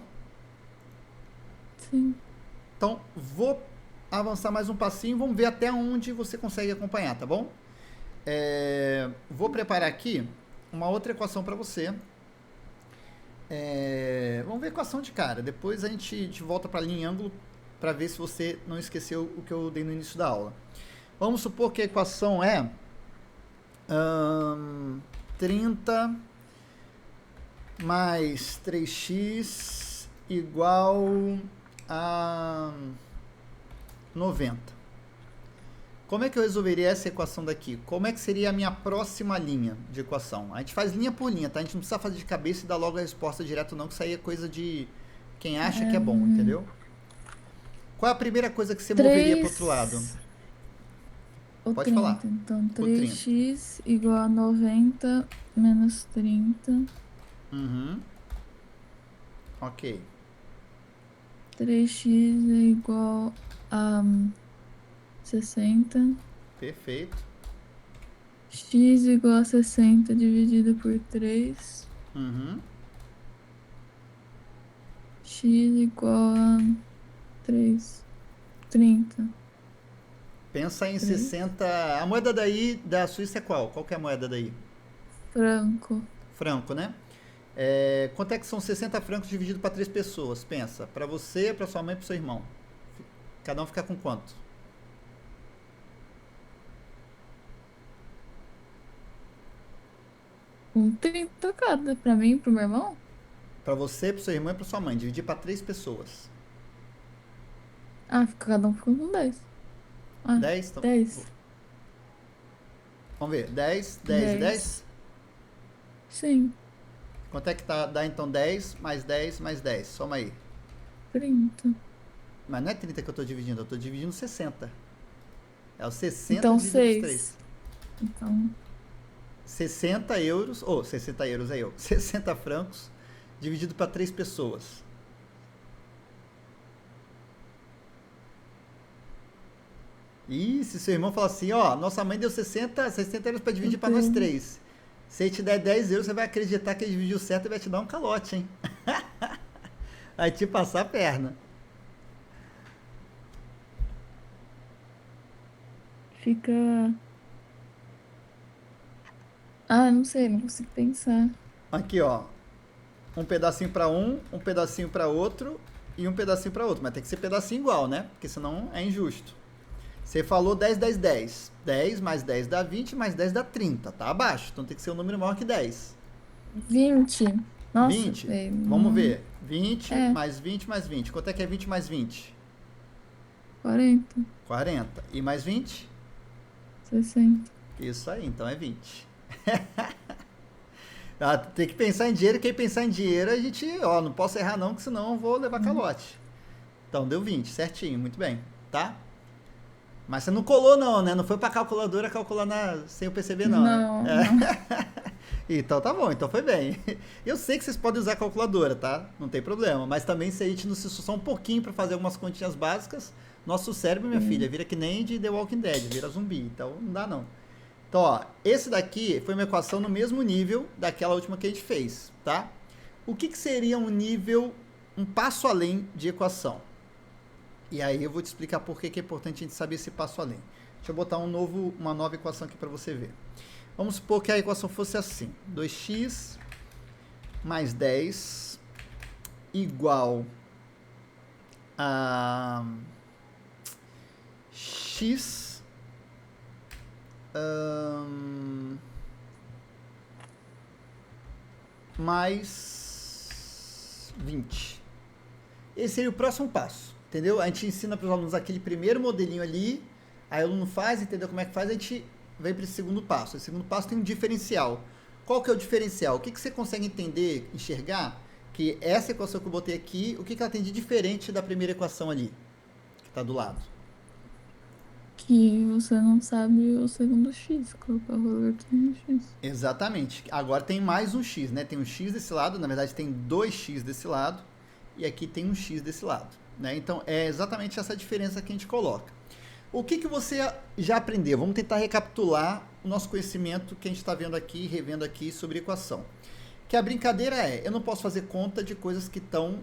B: Sim.
A: Então, vou avançar mais um passinho, vamos ver até onde você consegue acompanhar, tá bom? Vou preparar aqui uma outra equação para você. Vamos ver a equação de cara, depois a gente volta para a linha e ângulo para ver se você não esqueceu o que eu dei no início da aula. Vamos supor que a equação é 30 mais 3x igual a 90. Como é que eu resolveria essa equação daqui? Como é que seria a minha próxima linha de equação? A gente faz linha por linha, tá? A gente não precisa fazer de cabeça e dar logo a resposta direto não, que isso aí é coisa de quem acha que é bom, entendeu? Qual é a primeira coisa que você moveria para o outro lado? Pode
B: 30.
A: falar.
B: Então,
A: O
B: 3x igual a 90 menos 30.
A: Uhum. Ok.
B: 3x é igual a 60.
A: Perfeito.
B: X igual a 60 dividido por 3.
A: Uhum.
B: X igual a 3. 30.
A: Pensa em
B: 3.
A: 60. A moeda daí da Suíça é qual? Qual que é a moeda daí?
B: Franco.
A: Franco, né? Quanto é que são 60 francos dividido para 3 pessoas? Pensa. Para você, para sua mãe e para seu irmão. Cada um fica com quanto?
B: Com 30 cada. Pra mim e pro meu irmão?
A: Para você, para seu irmão e para sua mãe. Dividir para 3 pessoas.
B: Ah, cada um ficou com 10. Ah,
A: 10? Então,
B: 10.
A: vamos ver. 10, 10 e 10?
B: Sim,
A: Quanto é que dá então 10 mais 10 mais 10? Soma aí.
B: 30.
A: Mas não é 30 que eu estou dividindo, eu estou dividindo 60. É o 60
B: Então,
A: dividido por
B: 6.
A: 3.
B: Então,
A: 60 euros, ou 60 euros é eu, 60 francos dividido para 3 pessoas. E se seu irmão falar assim, ó, nossa mãe deu 60 euros para dividir para nós 3. Se ele te der 10 euros, você vai acreditar que ele dividiu certo e vai te dar um calote, hein? Vai te passar a perna.
B: fica. Ah, não sei, não consigo pensar.
A: Aqui, ó, um pedacinho para um pedacinho para outro e um pedacinho para outro. Mas tem que ser pedacinho igual, né? Porque senão é injusto. Você falou 10, 10, 10. 10 mais 10 dá 20, mais 10 dá 30. Tá abaixo, então tem que ser um número maior que 10.
B: 20. Nossa,
A: 20?
B: velho.
A: Vamos ver. 20
B: É,
A: mais 20 mais 20. Quanto é que é 20 mais 20?
B: 40,
A: 40. E mais 20?
B: 60.
A: Isso aí, então é 20. Ah, tem que pensar em dinheiro. Quem pensar em dinheiro, a gente, ó, não posso errar não, que senão eu vou levar calote. Então deu 20, certinho, muito bem, tá? Mas você não colou não, né? Não foi pra calculadora calcular sem eu perceber não, né?
B: Não, não.
A: Então tá bom, então foi bem. Eu sei que vocês podem usar a calculadora, tá? Não tem problema. Mas também se a gente não se esforçar um pouquinho pra fazer algumas continhas básicas, nosso cérebro, minha filha, vira que nem de The Walking Dead, vira zumbi. Então não dá não. Então, ó, esse daqui foi uma equação no mesmo nível daquela última que a gente fez, tá? O que, que seria um nível, um passo além de equação? E aí eu vou te explicar por que é importante a gente saber esse passo além. Deixa eu botar uma nova equação aqui para você ver. Vamos supor que a equação fosse assim. 2x mais 10 igual a x mais 20. Esse seria o próximo passo, entendeu? A gente ensina para os alunos aquele primeiro modelinho ali, aí o aluno faz, entendeu como é que faz, a gente vem para esse segundo passo. Esse segundo passo tem um diferencial. Qual que é o diferencial? O que, que você consegue entender, enxergar? Que essa equação que eu botei aqui, o que, que ela tem de diferente da primeira equação ali, que está do lado?
B: Que você não sabe o segundo X, colocar o valor do segundo X.
A: Exatamente. Agora tem mais um x, né? Tem um x desse lado, na verdade tem 2x desse lado, e aqui tem um x desse lado, né? Então é exatamente essa diferença que a gente coloca. O que, que você já aprendeu? Vamos tentar recapitular o nosso conhecimento que a gente está vendo aqui, revendo aqui sobre equação. Que a brincadeira eu não posso fazer conta de coisas que estão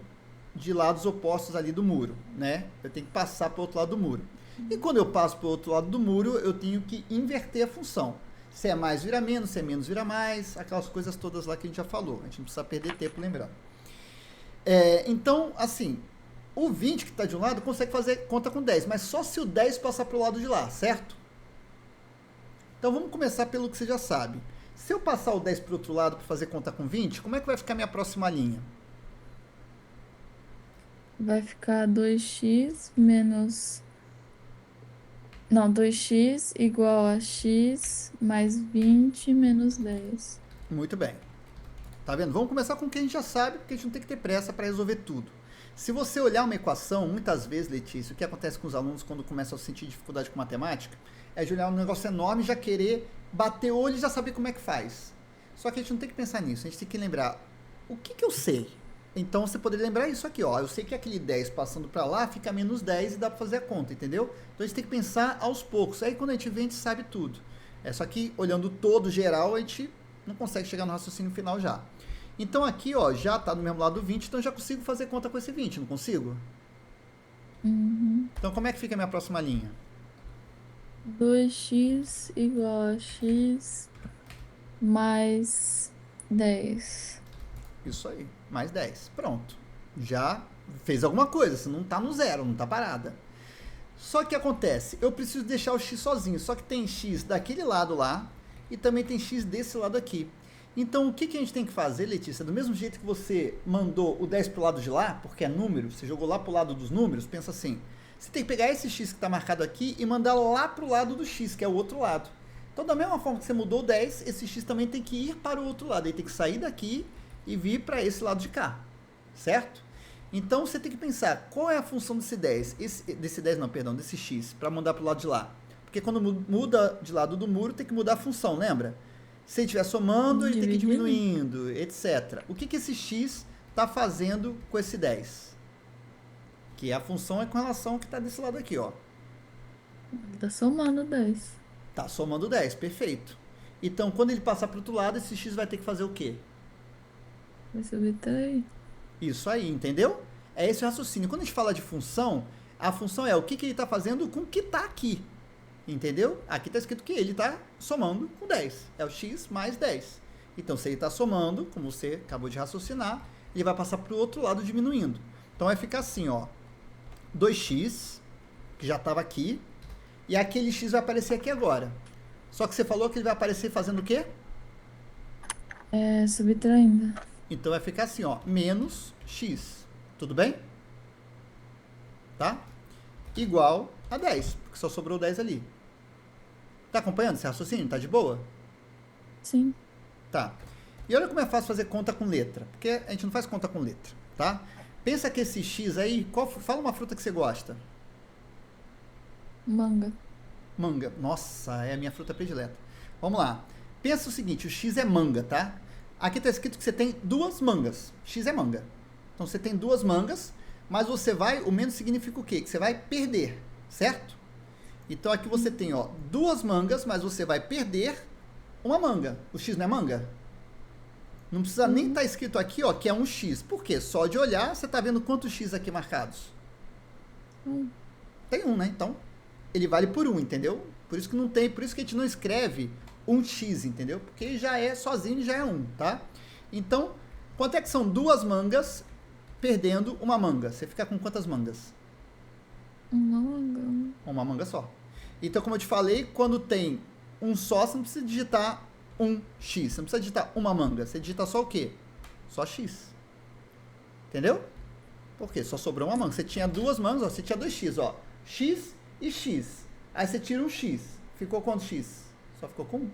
A: de lados opostos ali do muro, né? Eu tenho que passar para o outro lado do muro. E quando eu passo para o outro lado do muro, eu tenho que inverter a função. Se é mais vira menos, se é menos vira mais, aquelas coisas todas lá que a gente já falou. A gente não precisa perder tempo lembrando. Então, assim, o 20 que está de um lado consegue fazer conta com 10, mas só se o 10 passar para o lado de lá, certo? Então vamos começar pelo que você já sabe. Se eu passar o 10 para o outro lado para fazer conta com 20, como é que vai ficar a minha próxima linha?
B: Vai ficar 2x menos. Não, 2x igual a x mais 20 menos 10.
A: Muito bem. Tá vendo? Vamos começar com o que a gente já sabe, porque a gente não tem que ter pressa para resolver tudo. Se você olhar uma equação, muitas vezes, Letícia, o que acontece com os alunos quando começam a sentir dificuldade com matemática, é de olhar um negócio enorme e já querer bater o olho e já saber como é que faz. Só que a gente não tem que pensar nisso, a gente tem que lembrar o que, que eu sei. Então você poderia lembrar isso aqui, ó. Eu sei que aquele 10 passando para lá fica menos 10 e dá para fazer a conta, entendeu? Então a gente tem que pensar aos poucos. Aí quando a gente vê, a gente sabe tudo. Só que olhando todo geral, a gente não consegue chegar no raciocínio final já. Então aqui, ó, já está do mesmo lado do 20, então já consigo fazer conta com esse 20, não consigo?
B: Uhum.
A: Então como é que fica a minha próxima linha?
B: 2x igual a x mais 10.
A: Isso aí, mais 10. Pronto. Já fez alguma coisa, você não está no zero, não está parada. Só que acontece, eu preciso deixar o x sozinho, só que tem x daquele lado lá e também tem x desse lado aqui. Então o que, que a gente tem que fazer, Letícia? Do mesmo jeito que você mandou o 10 para o lado de lá, porque é número, você jogou lá para o lado dos números, pensa assim, você tem que pegar esse x que está marcado aqui e mandar lá para o lado do x, que é o outro lado. Então da mesma forma que você mudou o 10, esse x também tem que ir para o outro lado, ele tem que sair daqui e vir para esse lado de cá, certo? Então você tem que pensar, qual é a função desse 10? Desse x, para mandar para o lado de lá. Porque quando muda de lado do muro, tem que mudar a função, lembra? Se ele estiver somando, ele tem que ir diminuindo, etc. O que, que esse x está fazendo com esse 10? Que a função é com relação ao que está desse lado aqui, ó.
B: Tá somando 10.
A: Tá somando 10, perfeito. Então, quando ele passar para o outro lado, esse x vai ter que fazer o quê?
B: Vai subtrair.
A: Isso aí, entendeu? É esse o raciocínio. Quando a gente fala de função, a função é o que, que ele está fazendo com o que está aqui. Entendeu? Aqui está escrito que ele está somando com 10. É o x mais 10. Então, se ele está somando, como você acabou de raciocinar, ele vai passar para o outro lado diminuindo. Então, vai ficar assim, ó. 2x, que já estava aqui, E aquele x vai aparecer aqui agora. Só que você falou que ele vai aparecer fazendo o quê?
B: Subtraindo.
A: Então vai ficar assim, ó, menos x. Tudo bem? Tá? Igual a 10, porque só sobrou 10 ali. Tá acompanhando esse raciocínio? Tá de boa?
B: Sim.
A: Tá. E olha como é fácil fazer conta com letra, porque a gente não faz conta com letra, tá? Pensa que esse x aí, fala uma fruta que você gosta.
B: Manga.
A: Manga. Nossa, é a minha fruta predileta. Vamos lá. Pensa o seguinte, o x é manga, tá? Aqui está escrito que você tem duas mangas. X é manga. Então você tem duas mangas, mas você vai, o menos significa o quê? Que você vai perder, certo? Então aqui você tem, ó, duas mangas, mas você vai perder uma manga. O x não é manga? Não precisa nem estar escrito aqui, ó, que é um x. Por quê? Só de olhar, você está vendo quantos x aqui marcados? Tem um, né? Então, ele vale por um, entendeu? Por isso que não tem, por isso que a gente não escreve um x, entendeu? Porque já é sozinho, já é um, tá? Então, quanto é que são duas mangas perdendo uma manga? Você fica com quantas mangas?
B: Uma manga.
A: Uma manga só. Então, como eu te falei, quando tem um só, você não precisa digitar um x. Você não precisa digitar uma manga. Você digita só o quê? Só x. Entendeu? Por quê? Só sobrou uma manga. Você tinha duas mangas, ó. Você tinha dois x, ó. X e x. Aí você tira um x. Ficou quanto x? Só ficou com 1.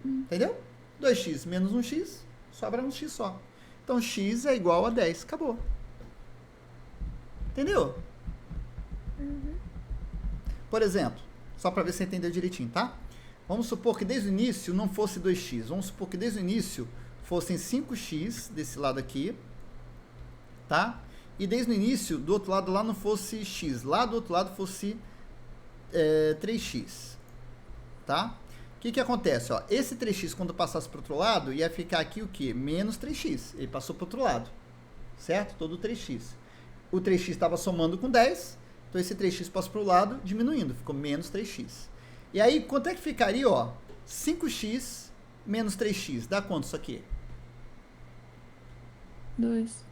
A: Entendeu? 2x menos 1x, sobra um x só. Então x é igual a 10. Acabou. Entendeu? Por exemplo, só para ver se você entendeu direitinho, tá? Vamos supor que desde o início não fosse 2x. Vamos supor que desde o início fossem 5x desse lado aqui, tá? E desde o início, do outro lado lá não fosse x. Lá do outro lado fosse 3x, tá? O que acontece? Ó, esse 3x, quando passasse para o outro lado, ia ficar aqui o quê? Menos 3x. Ele passou para o outro lado, certo? Todo o 3x. O 3x estava somando com 10, então esse 3x passa para o lado, diminuindo. Ficou menos 3x. E aí, quanto é que ficaria? Ó, 5x menos 3x. Dá quanto isso aqui?
B: 2.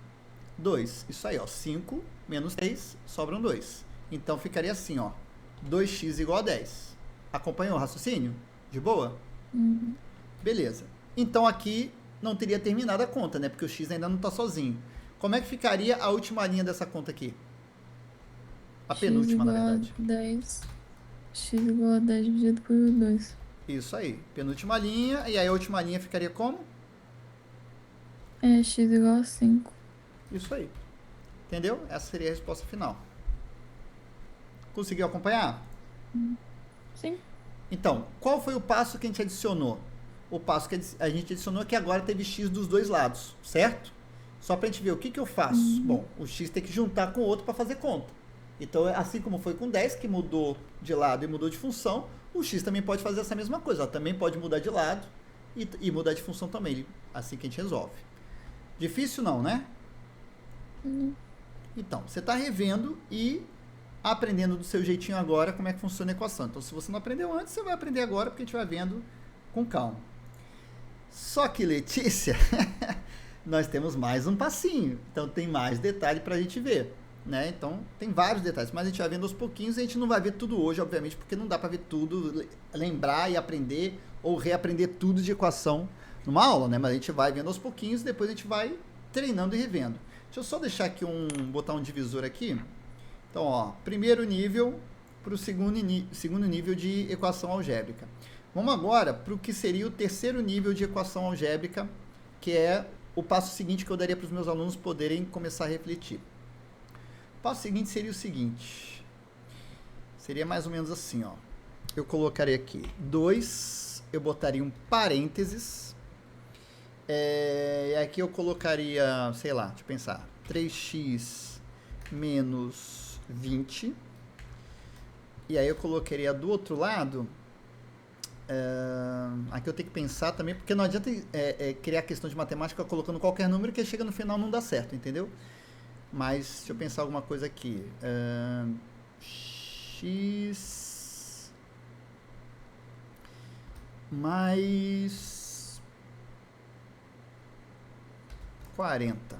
A: 2. Isso aí, ó. 5 menos 3, sobram 2. Então, ficaria assim, ó. 2x igual a 10. Acompanhou o raciocínio? De boa? Beleza. Então aqui não teria terminado a conta, né? Porque o x ainda não está sozinho. Como é que ficaria a última linha dessa conta aqui? A penúltima, na verdade.
B: 10. X igual a 10 dividido por 2.
A: Isso aí. Penúltima linha. E aí a última linha ficaria como?
B: X igual a 5.
A: Isso aí. Entendeu? Essa seria a resposta final. Conseguiu acompanhar?
B: Sim.
A: Então, qual foi o passo que a gente adicionou? O passo que a gente adicionou é que agora teve x dos dois lados, certo? Só para a gente ver o que eu faço. Bom, o x tem que juntar com o outro para fazer conta. Então, assim como foi com 10, que mudou de lado e mudou de função, o x também pode fazer essa mesma coisa. Ela também pode mudar de lado e mudar de função também. Assim que a gente resolve. Difícil não, né? Então, você está revendo e aprendendo do seu jeitinho agora como é que funciona a equação. Então, se você não aprendeu antes, você vai aprender agora, porque a gente vai vendo com calma. Só que, Letícia, nós temos mais um passinho. Então, tem mais detalhe para a gente ver, né? Então, tem vários detalhes, mas a gente vai vendo aos pouquinhos. A gente não vai ver tudo hoje, obviamente, porque não dá para ver tudo, lembrar e aprender ou reaprender tudo de equação numa aula, né? Mas a gente vai vendo aos pouquinhos e depois a gente vai treinando e revendo. Deixa eu só deixar aqui botar um divisor aqui. Então, ó, primeiro nível para o segundo nível de equação algébrica. Vamos agora para o que seria o terceiro nível de equação algébrica, que é o passo seguinte que eu daria para os meus alunos poderem começar a refletir. O passo seguinte seria o seguinte. Seria mais ou menos assim, ó. Eu colocaria aqui 2, eu botaria um parênteses. E aqui eu colocaria, sei lá, deixa eu pensar, 3x menos 20. E aí eu colocaria do outro lado. Aqui eu tenho que pensar também, porque não adianta criar questão de matemática colocando qualquer número que chega no final não dá certo, entendeu? Mas deixa eu pensar alguma coisa aqui. X mais 40.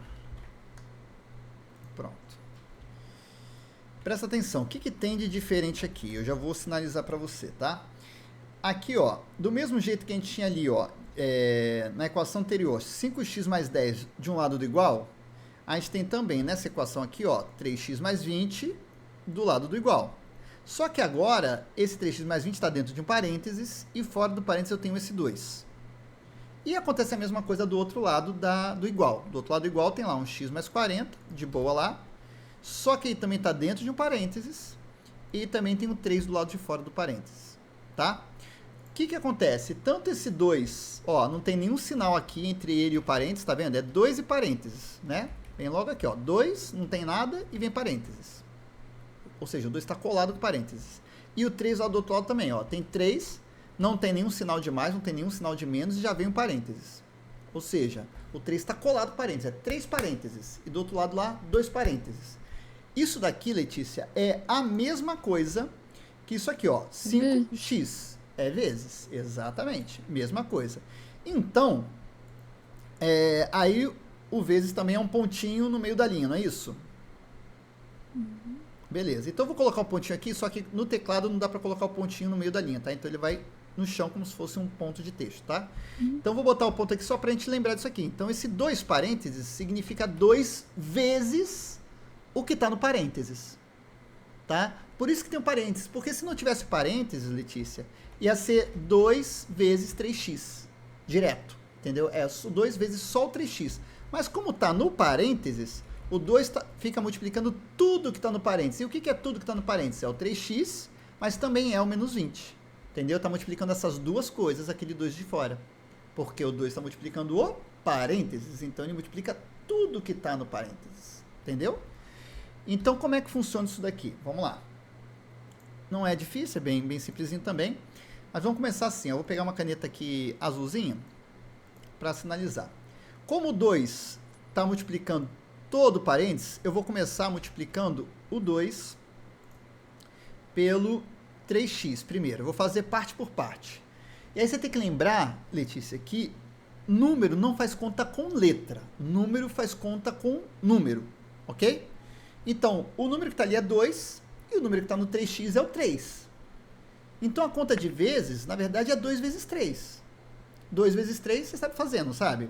A: Pronto. Presta atenção, o que, que tem de diferente aqui? Eu já vou sinalizar para você, tá? Aqui, ó, do mesmo jeito que a gente tinha ali, ó, na equação anterior, 5x mais 10 de um lado do igual, a gente tem também nessa equação aqui, ó, 3x mais 20 do lado do igual. Só que agora, esse 3x mais 20 está dentro de um parênteses e fora do parênteses eu tenho esse 2. E acontece a mesma coisa do outro lado do igual. Do outro lado do igual tem lá um x mais 40, de boa lá. Só que ele também está dentro de um parênteses e também tem o 3 do lado de fora do parênteses, tá? O que acontece? Tanto esse 2, ó, não tem nenhum sinal aqui entre ele e o parênteses, tá vendo? É 2 e parênteses, né? Vem logo aqui, ó, 2, não tem nada e vem parênteses. Ou seja, o 2 está colado com parênteses. E o 3 lá do outro lado também, ó, tem 3, não tem nenhum sinal de mais, não tem nenhum sinal de menos e já vem um parênteses. Ou seja, o 3 está colado com parênteses, é 3 parênteses. E do outro lado lá, 2 parênteses. Isso daqui, Letícia, é a mesma coisa que isso aqui, ó. 5x é vezes. Exatamente. Mesma coisa. Então, aí o vezes também é um pontinho no meio da linha, não é isso?
B: Uhum.
A: Beleza. Então eu vou colocar o pontinho aqui, só que no teclado não dá para colocar o pontinho no meio da linha, tá? Então ele vai no chão como se fosse um ponto de texto, tá? Então eu vou botar o ponto aqui só para a gente lembrar disso aqui. Então esse 2 parênteses significa 2 vezes o que está no parênteses, tá? Por isso que tem um parênteses, porque se não tivesse parênteses, Letícia, ia ser 2 vezes 3x, direto, entendeu? É 2 vezes só o 3x. Mas como está no parênteses, o 2 fica multiplicando tudo que está no parênteses. E o que é tudo que está no parênteses? É o 3x, mas também é o menos 20, entendeu? Está multiplicando essas duas coisas, aquele 2 de fora, porque o 2 está multiplicando o parênteses, então ele multiplica tudo que está no parênteses, entendeu? Então, como é que funciona isso daqui? Vamos lá. Não é difícil, é bem simplesinho também. Mas vamos começar assim. Eu vou pegar uma caneta aqui azulzinha para sinalizar. Como o 2 está multiplicando todo o parênteses, eu vou começar multiplicando o 2 pelo 3x primeiro. Eu vou fazer parte por parte. E aí você tem que lembrar, Letícia, que número não faz conta com letra. Número faz conta com número, ok? Então, o número que está ali é 2 e o número que está no 3x é o 3. Então, a conta de vezes, na verdade, é 2 vezes 3. 2 vezes 3, você sabe fazer, não sabe?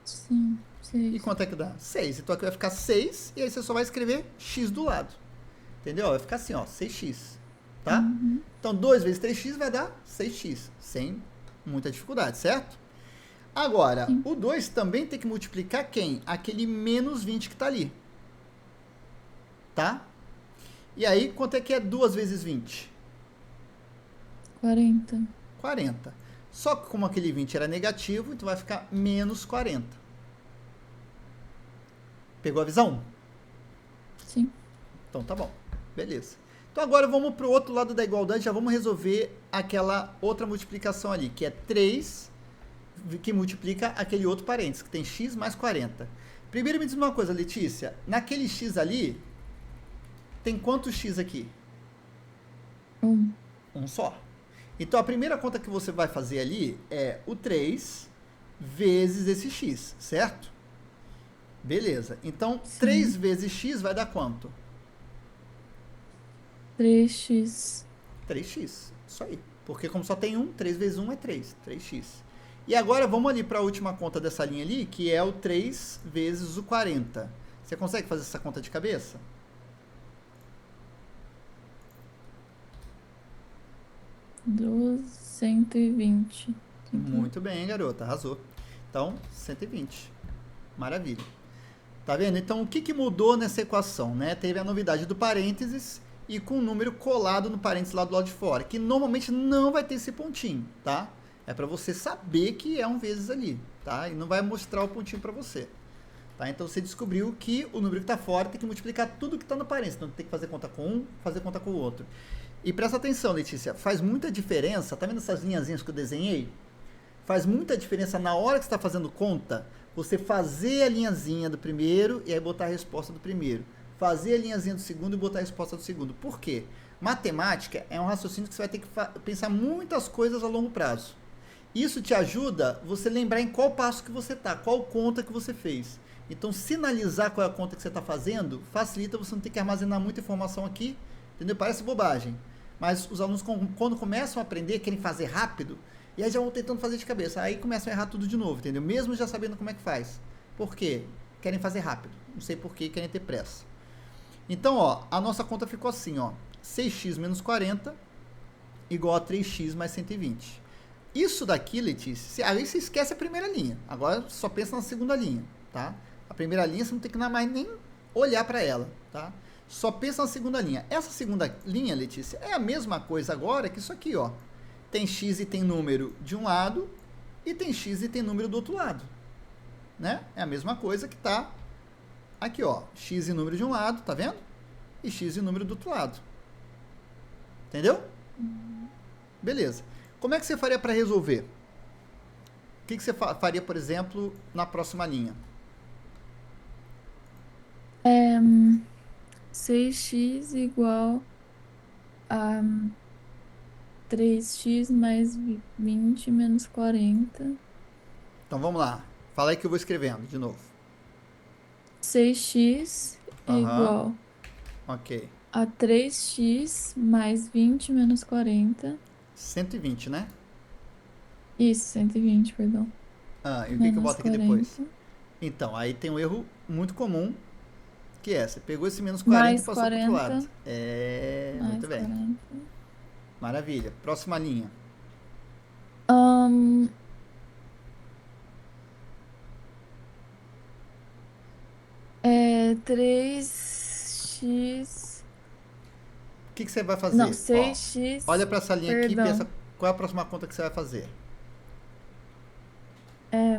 B: Sim, 6.
A: E quanto é que dá? 6. Então, aqui vai ficar 6 e aí você só vai escrever x do lado. Entendeu? Vai ficar assim, ó, 6x. Tá?
B: Uhum.
A: Então, 2 vezes 3x vai dar 6x. Sem muita dificuldade, certo? Agora,
B: Sim.
A: o 2 também tem que multiplicar quem? Aquele menos 20 que está ali. Tá? E aí, quanto é que é 2 vezes 20?
B: 40.
A: 40. Só que como aquele 20 era negativo, então vai ficar menos 40. Pegou a visão?
B: Sim.
A: Então tá bom. Beleza. Então agora vamos para o outro lado da igualdade, já vamos resolver aquela outra multiplicação ali, que é 3, que multiplica aquele outro parênteses, que tem x mais 40. Primeiro me diz uma coisa, Letícia. Naquele x ali, tem quantos x aqui?
B: 1.
A: Um só. Então, a primeira conta que você vai fazer ali é o 3 vezes esse x, certo? Beleza. Então,
B: Sim.
A: 3 vezes x vai dar quanto?
B: 3x.
A: 3x. Isso aí. Porque como só tem 1, 3 vezes 1 é 3. 3x. E agora, vamos ali para a última conta dessa linha ali, que é o 3 vezes o 40. Você consegue fazer essa conta de cabeça?
B: Do 120.
A: Muito bem, garota. Arrasou. Então, 120. Maravilha. Tá vendo? Então, o que mudou nessa equação, né? Teve a novidade do parênteses e com o número colado no parênteses lá do lado de fora, que normalmente não vai ter esse pontinho, tá? É para você saber que é um vezes ali, tá? E não vai mostrar o pontinho para você. Tá? Então, você descobriu que o número que está fora tem que multiplicar tudo que está no parênteses. Então, tem que fazer conta com um, fazer conta com o outro. E presta atenção, Letícia, faz muita diferença, tá vendo essas linhazinhas que eu desenhei? Faz muita diferença na hora que você está fazendo conta, você fazer a linhazinha do primeiro e aí botar a resposta do primeiro. Fazer a linhazinha do segundo e botar a resposta do segundo. Por quê? Matemática é um raciocínio que você vai ter que pensar muitas coisas a longo prazo. Isso te ajuda você lembrar em qual passo que você está, qual conta que você fez. Então, sinalizar qual é a conta que você está fazendo facilita você não ter que armazenar muita informação aqui, entendeu? Parece bobagem. Mas os alunos, quando começam a aprender, querem fazer rápido, e aí já vão tentando fazer de cabeça. Aí começam a errar tudo de novo, entendeu? Mesmo já sabendo como é que faz. Por quê? Querem fazer rápido. Não sei por que querem ter pressa. Então, ó, a nossa conta ficou assim, ó. 6x menos 40 igual a 3x mais 120. Isso daqui, Letícia, aí você esquece a primeira linha. Agora só pensa na segunda linha, tá? A primeira linha você não tem que mais nem olhar para ela, tá? Só pensa na segunda linha. Essa segunda linha, Letícia, é a mesma coisa agora que isso aqui, ó. Tem x e tem número de um lado e tem x e tem número do outro lado, né? É a mesma coisa que tá aqui, ó. X e número de um lado, tá vendo? E x e número do outro lado. Entendeu? Beleza. Como é que você faria para resolver? O que você faria, por exemplo, na próxima linha?
B: 6x igual a 3x mais 20 menos 40.
A: Então vamos lá. Fala aí que eu vou escrevendo de novo.
B: 6x é
A: Aham.
B: igual
A: Ok.
B: a 3x mais 20 menos 40.
A: 120, né?
B: Isso, 120, perdão.
A: Ah, e o que eu
B: Menos
A: boto aqui depois?
B: 40.
A: Então, aí tem um erro muito comum, que é, você pegou esse menos 40 e
B: Mais
A: passou pro outro lado.
B: 40.
A: É, muito
B: Mais
A: bem.
B: 40.
A: Maravilha. Próxima linha.
B: Ahn, é 3x.
A: O que você vai
B: Não,
A: fazer? Ó, olha
B: 6x.
A: para essa linha aqui e pensa
B: Perdão.
A: qual é a próxima conta que você vai fazer.
B: É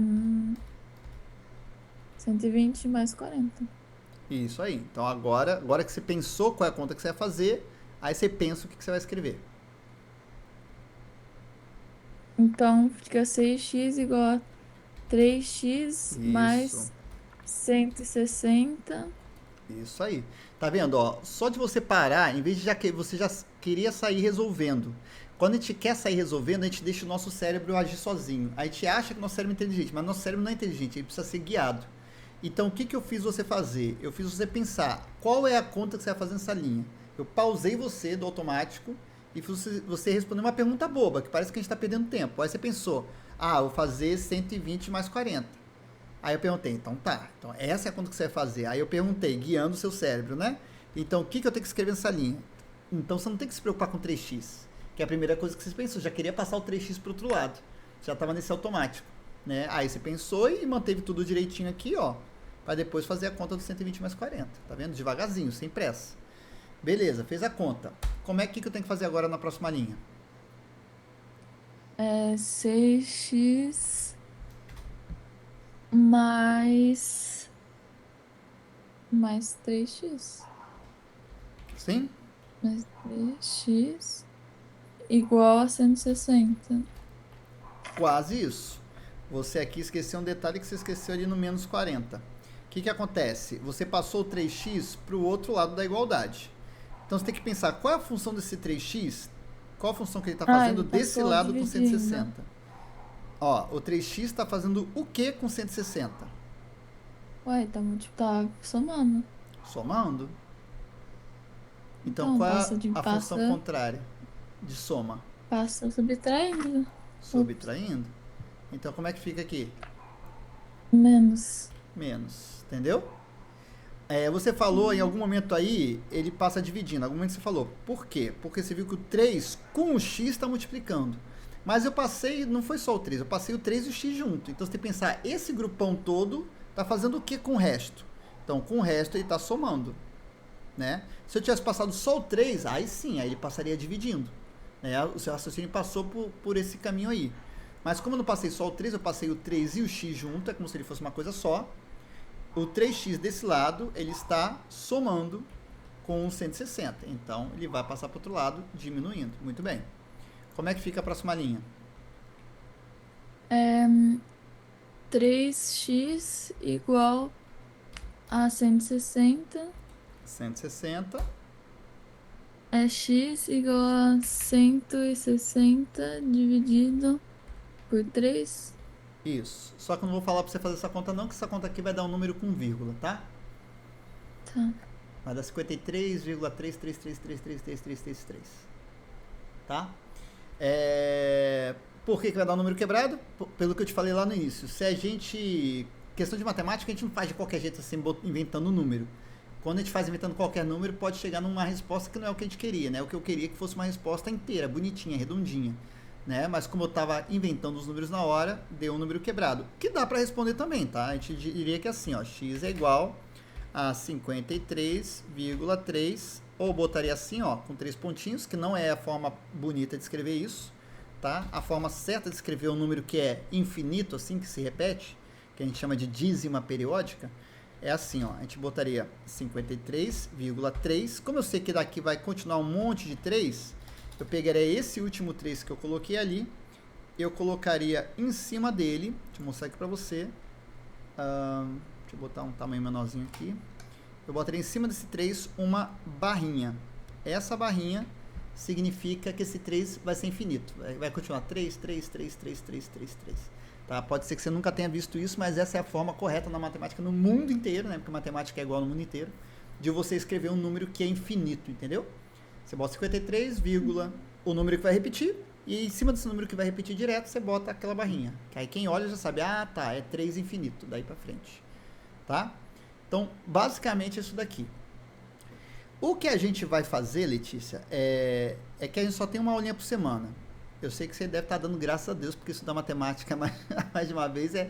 B: 120 mais 40.
A: Isso aí. Então agora que você pensou qual é a conta que você vai fazer, aí você pensa o que você vai escrever.
B: Então fica 6x igual a 3x
A: Isso.
B: mais 160.
A: Isso aí. Tá vendo, ó? Só de você parar, em vez de você já queria sair resolvendo. Quando a gente quer sair resolvendo, a gente deixa o nosso cérebro agir sozinho. A gente acha que o nosso cérebro é inteligente, mas nosso cérebro não é inteligente, ele precisa ser guiado. Então, o que eu fiz você fazer? Eu fiz você pensar qual é a conta que você vai fazer nessa linha. Eu pausei você do automático e fiz você responder uma pergunta boba, que parece que a gente está perdendo tempo. Aí você pensou, ah, vou fazer 120 mais 40. Aí eu perguntei, então tá, então essa é a conta que você vai fazer. Aí eu perguntei, guiando o seu cérebro, né? Então, o que eu tenho que escrever nessa linha? Então, você não tem que se preocupar com 3x, que é a primeira coisa que você pensou. Já queria passar o 3x para o outro lado. Já estava nesse automático, né? Aí você pensou e manteve tudo direitinho aqui, ó, para depois fazer a conta do 120 mais 40. Tá vendo? Devagarzinho, sem pressa. Beleza, fez a conta. Como é que eu tenho que fazer agora na próxima linha?
B: É 6x mais 3x.
A: Sim?
B: Mais 3x igual a 160.
A: Quase isso. Você aqui esqueceu um detalhe que você esqueceu ali no menos 40. O que acontece? Você passou o 3x para o outro lado da igualdade. Então você tem que pensar qual é a função desse 3x, qual a função que ele está
B: Ah,
A: fazendo
B: ele
A: desse
B: passou
A: lado com
B: dividindo.
A: 160. Ó, o 3x está fazendo o que com 160?
B: Ué, tá somando.
A: Somando. Então
B: Então,
A: qual é a função contrária de soma?
B: passa subtraindo. Ops,
A: Subtraindo. Então como é que fica aqui?
B: menos.
A: Menos. Entendeu? É, você falou em algum momento aí, ele passa dividindo. Em algum momento você falou. Por quê? Porque você viu que o 3 com o x está multiplicando. Mas eu passei, não foi só o 3, eu passei o 3 e o x junto. Então você tem que pensar, esse grupão todo está fazendo o que com o resto? Então com o resto ele está somando. Né? Se eu tivesse passado só o 3, aí sim, aí ele passaria dividindo. Né? O seu raciocínio passou por esse caminho aí. Mas como eu não passei só o 3, eu passei o 3 e o x junto, é como se ele fosse uma coisa só. O 3x desse lado, ele está somando com o 160. Então, ele vai passar para o outro lado, diminuindo. Muito bem. Como é que fica a próxima linha?
B: É 3x igual a 160.
A: 160.
B: É x igual a 160 dividido por 3.
A: Isso. Só que eu não vou falar para você fazer essa conta não, que essa conta aqui vai dar um número com vírgula, tá?
B: Tá.
A: Vai dar 53,333333333, tá? Por que vai dar um número quebrado? Pelo que eu te falei lá no início. Se a gente... Questão de matemática, a gente não faz de qualquer jeito assim, inventando um número. Quando a gente faz inventando qualquer número, pode chegar numa resposta que não é o que a gente queria, né? O que eu queria é que fosse uma resposta inteira, bonitinha, redondinha, né? Mas como eu estava inventando os números na hora, deu um número quebrado. Que dá para responder também, tá? A gente diria que é assim, ó, x é igual a 53,3, ou botaria assim, ó, com 3 pontinhos, que não é a forma bonita de escrever isso, tá? A forma certa de escrever um número que é infinito, assim, que se repete, que a gente chama de dízima periódica, é assim, ó, a gente botaria 53,3. Como eu sei que daqui vai continuar um monte de 3, eu pegaria esse último 3 que eu coloquei ali, eu colocaria em cima dele, deixa eu mostrar aqui pra você, deixa eu botar um tamanho menorzinho aqui, eu botaria em cima desse 3 uma barrinha. Essa barrinha significa que esse 3 vai ser infinito, vai continuar 3, 3, 3, 3, 3, 3, 3. Tá? Pode ser que você nunca tenha visto isso, mas essa é a forma correta na matemática no mundo inteiro, né? Porque matemática é igual no mundo inteiro, de você escrever um número que é infinito, entendeu? Você bota 53, o número que vai repetir, e em cima desse número que vai repetir direto, você bota aquela barrinha. Que aí quem olha já sabe, ah, tá, é 3 infinito, daí pra frente. Tá? Então, basicamente é isso daqui. O que a gente vai fazer, Letícia, é que a gente só tem uma aulinha por semana. Eu sei que você deve estar dando graças a Deus, porque estudar matemática mais de uma vez é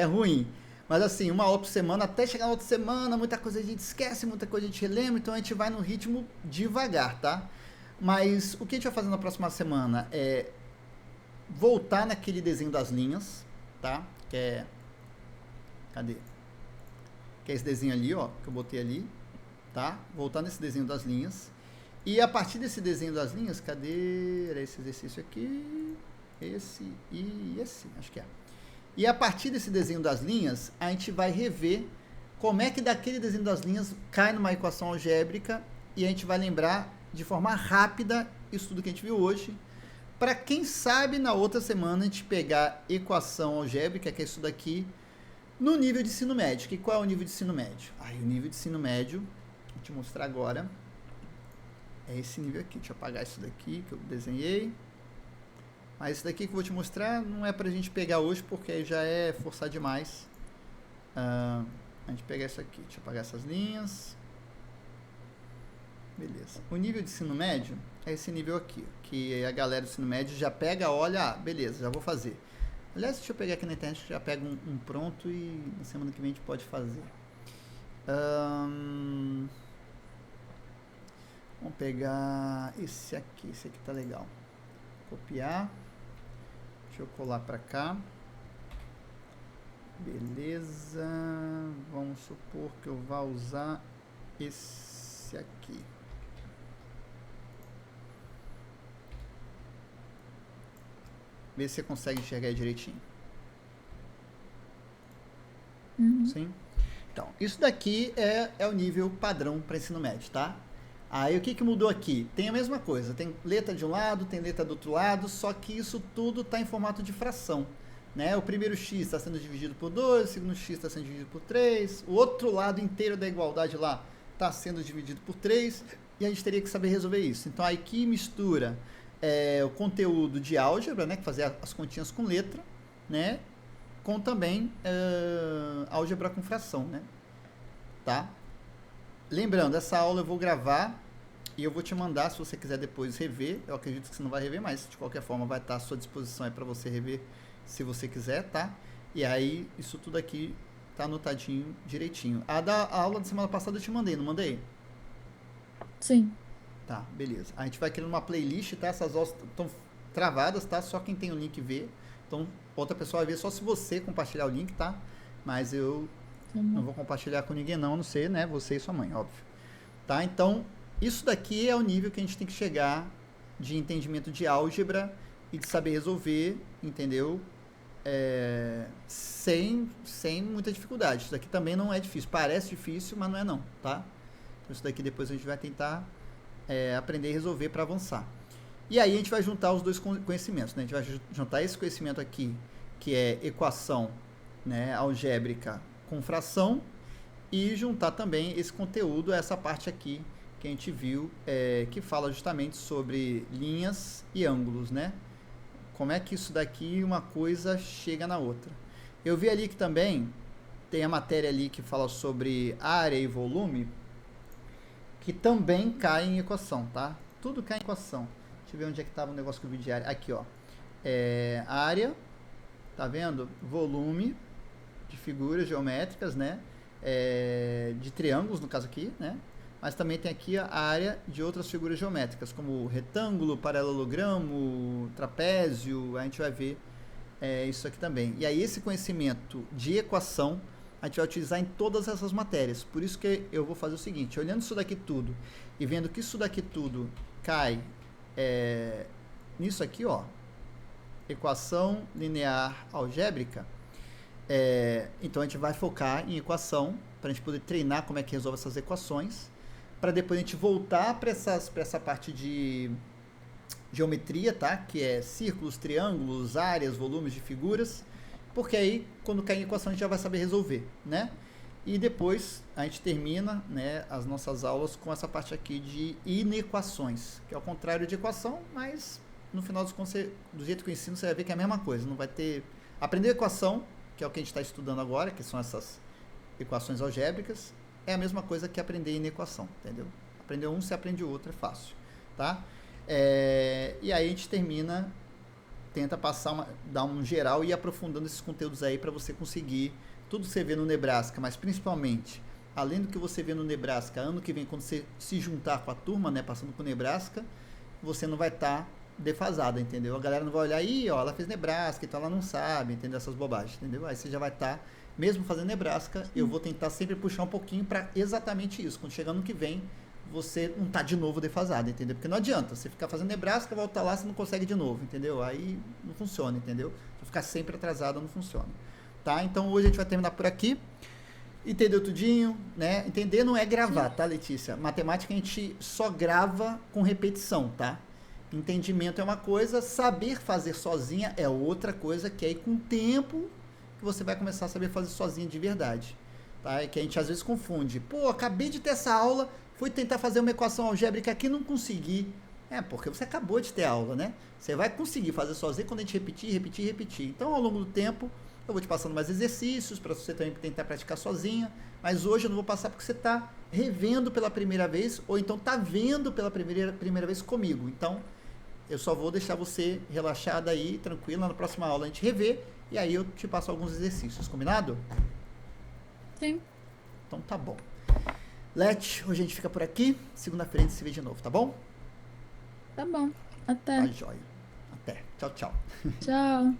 A: ruim. Mas assim, uma aula por semana, até chegar na outra semana, muita coisa a gente esquece, muita coisa a gente relembra, então a gente vai no ritmo devagar, tá? Mas o que a gente vai fazer na próxima semana é voltar naquele desenho das linhas, tá? Que é... Cadê? Que é esse desenho ali, ó, que eu botei ali, tá? Voltar nesse desenho das linhas. E a partir desse desenho das linhas, cadê? Era esse exercício aqui, esse e esse, acho que é. E a partir desse desenho das linhas, a gente vai rever como é que daquele desenho das linhas cai numa equação algébrica e a gente vai lembrar de forma rápida isso tudo que a gente viu hoje, para quem sabe na outra semana a gente pegar equação algébrica, que é isso daqui, no nível de ensino médio. E qual é o nível de ensino médio? Aí o nível de ensino médio, vou te mostrar agora, é esse nível aqui. Deixa eu apagar isso daqui que eu desenhei. Mas esse daqui que eu vou te mostrar não é pra gente pegar hoje, porque aí já é forçar demais. A gente pegar isso aqui. Deixa eu apagar essas linhas. Beleza. O nível de ensino médio é esse nível aqui, que a galera do ensino médio já pega, olha, beleza, já vou fazer. Aliás, deixa eu pegar aqui na internet, já pego um pronto e na semana que vem a gente pode fazer. Vamos pegar esse aqui tá legal. Copiar. Deixa eu colar para cá. Beleza. Vamos supor que eu vá usar esse aqui. Vê se você consegue enxergar direitinho. Sim? Então, isso daqui é o nível padrão para ensino médio, tá? Aí o que mudou aqui? Tem a mesma coisa, tem letra de um lado, tem letra do outro lado, só que isso tudo está em formato de fração, né? O primeiro x está sendo dividido por 2, o segundo x está sendo dividido por 3, o outro lado inteiro da igualdade lá está sendo dividido por 3, e a gente teria que saber resolver isso. Então aí que mistura o conteúdo de álgebra, né, que fazer as continhas com letra, né, com também álgebra com fração, né, tá? Lembrando, essa aula eu vou gravar e eu vou te mandar, se você quiser depois rever. Eu acredito que você não vai rever, mas de qualquer forma vai estar à sua disposição aí para você rever se você quiser, tá? E aí, isso tudo aqui tá anotadinho direitinho. A aula da semana passada eu te mandei, não mandei?
B: Sim.
A: Tá, beleza. A gente vai criando uma playlist, tá? Essas aulas estão travadas, tá? Só quem tem o link vê. Então, outra pessoa vai ver só se você compartilhar o link, tá? Mas eu não vou compartilhar com ninguém não, a não ser, né, você e sua mãe, óbvio. Tá? Então, isso daqui é o nível que a gente tem que chegar de entendimento de álgebra e de saber resolver, entendeu? Sem muita dificuldade. Isso daqui também não é difícil. Parece difícil, mas não é não, tá? Então, isso daqui depois a gente vai tentar aprender a resolver para avançar. E aí a gente vai juntar os dois conhecimentos, né? A gente vai juntar esse conhecimento aqui que é equação, né, algébrica com fração, e juntar também esse conteúdo, essa parte aqui que a gente viu, que fala justamente sobre linhas e ângulos, né? Como é que isso daqui, uma coisa chega na outra. Eu vi ali que também tem a matéria ali que fala sobre área e volume, que também cai em equação, tá? Tudo cai em equação. Deixa eu ver onde é que estava o negócio que eu vi de área. Aqui, ó. Área, tá vendo? Volume de figuras geométricas, né? De triângulos, no caso aqui, né? Mas também tem aqui a área de outras figuras geométricas, como retângulo, paralelogramo, trapézio. A gente vai ver isso aqui também. E aí esse conhecimento de equação a gente vai utilizar em todas essas matérias. Por isso que eu vou fazer o seguinte, olhando isso daqui tudo e vendo que isso daqui tudo cai nisso aqui, ó, equação linear algébrica, então a gente vai focar em equação para a gente poder treinar como é que resolve essas equações, para depois a gente voltar para essa parte de geometria, tá? Que é círculos, triângulos, áreas, volumes de figuras, porque aí quando cair em equação a gente já vai saber resolver, né? E depois a gente termina, né, as nossas aulas com essa parte aqui de inequações, que é o contrário de equação, mas no final dos contos, do jeito que eu ensino, você vai ver que é a mesma coisa. Não vai ter... Aprender equação, que é o que a gente está estudando agora, que são essas equações algébricas, é a mesma coisa que aprender inequação, entendeu? Aprender um, você aprende o outro, é fácil, tá? E aí a gente termina, tenta dar um geral e ir aprofundando esses conteúdos aí para você conseguir tudo que você vê no Nebraska, mas principalmente, além do que você vê no Nebraska, ano que vem, quando você se juntar com a turma, né, passando por Nebraska, você não vai estar defasada, entendeu? A galera não vai olhar, aí, ó, ela fez Nebraska, então ela não sabe, entendeu? Essas bobagens, entendeu? Aí você já vai estar, mesmo fazendo Nebraska, eu vou tentar sempre puxar um pouquinho para exatamente isso. Quando chegar ano que vem, você não tá de novo defasado, entendeu? Porque não adianta, você ficar fazendo Nebraska, voltar lá, você não consegue de novo, entendeu? Aí não funciona, entendeu? Se ficar sempre atrasado, não funciona. Tá? Então hoje a gente vai terminar por aqui. Entendeu tudinho, né? Entender não é gravar, tá, Letícia? Matemática a gente só grava com repetição, tá? Entendimento é uma coisa, saber fazer sozinha é outra coisa, que aí com o tempo que você vai começar a saber fazer sozinha de verdade. Tá? É que a gente às vezes confunde. Pô, acabei de ter essa aula, fui tentar fazer uma equação algébrica aqui e não consegui. Porque você acabou de ter aula, né? Você vai conseguir fazer sozinho quando a gente repetir. Então, ao longo do tempo, eu vou te passando mais exercícios para você também tentar praticar sozinha. Mas hoje eu não vou passar porque você está revendo pela primeira vez, ou então está vendo pela primeira vez comigo. Então, eu só vou deixar você relaxada aí, tranquila. Na próxima aula a gente revê e aí eu te passo alguns exercícios. Combinado?
B: Sim.
A: Então tá bom. Let, hoje a gente fica por aqui. Segunda-feira a gente se vê de novo, tá bom?
B: Tá bom. Até.
A: Tá jóia. Até. Tchau, tchau.
B: Tchau.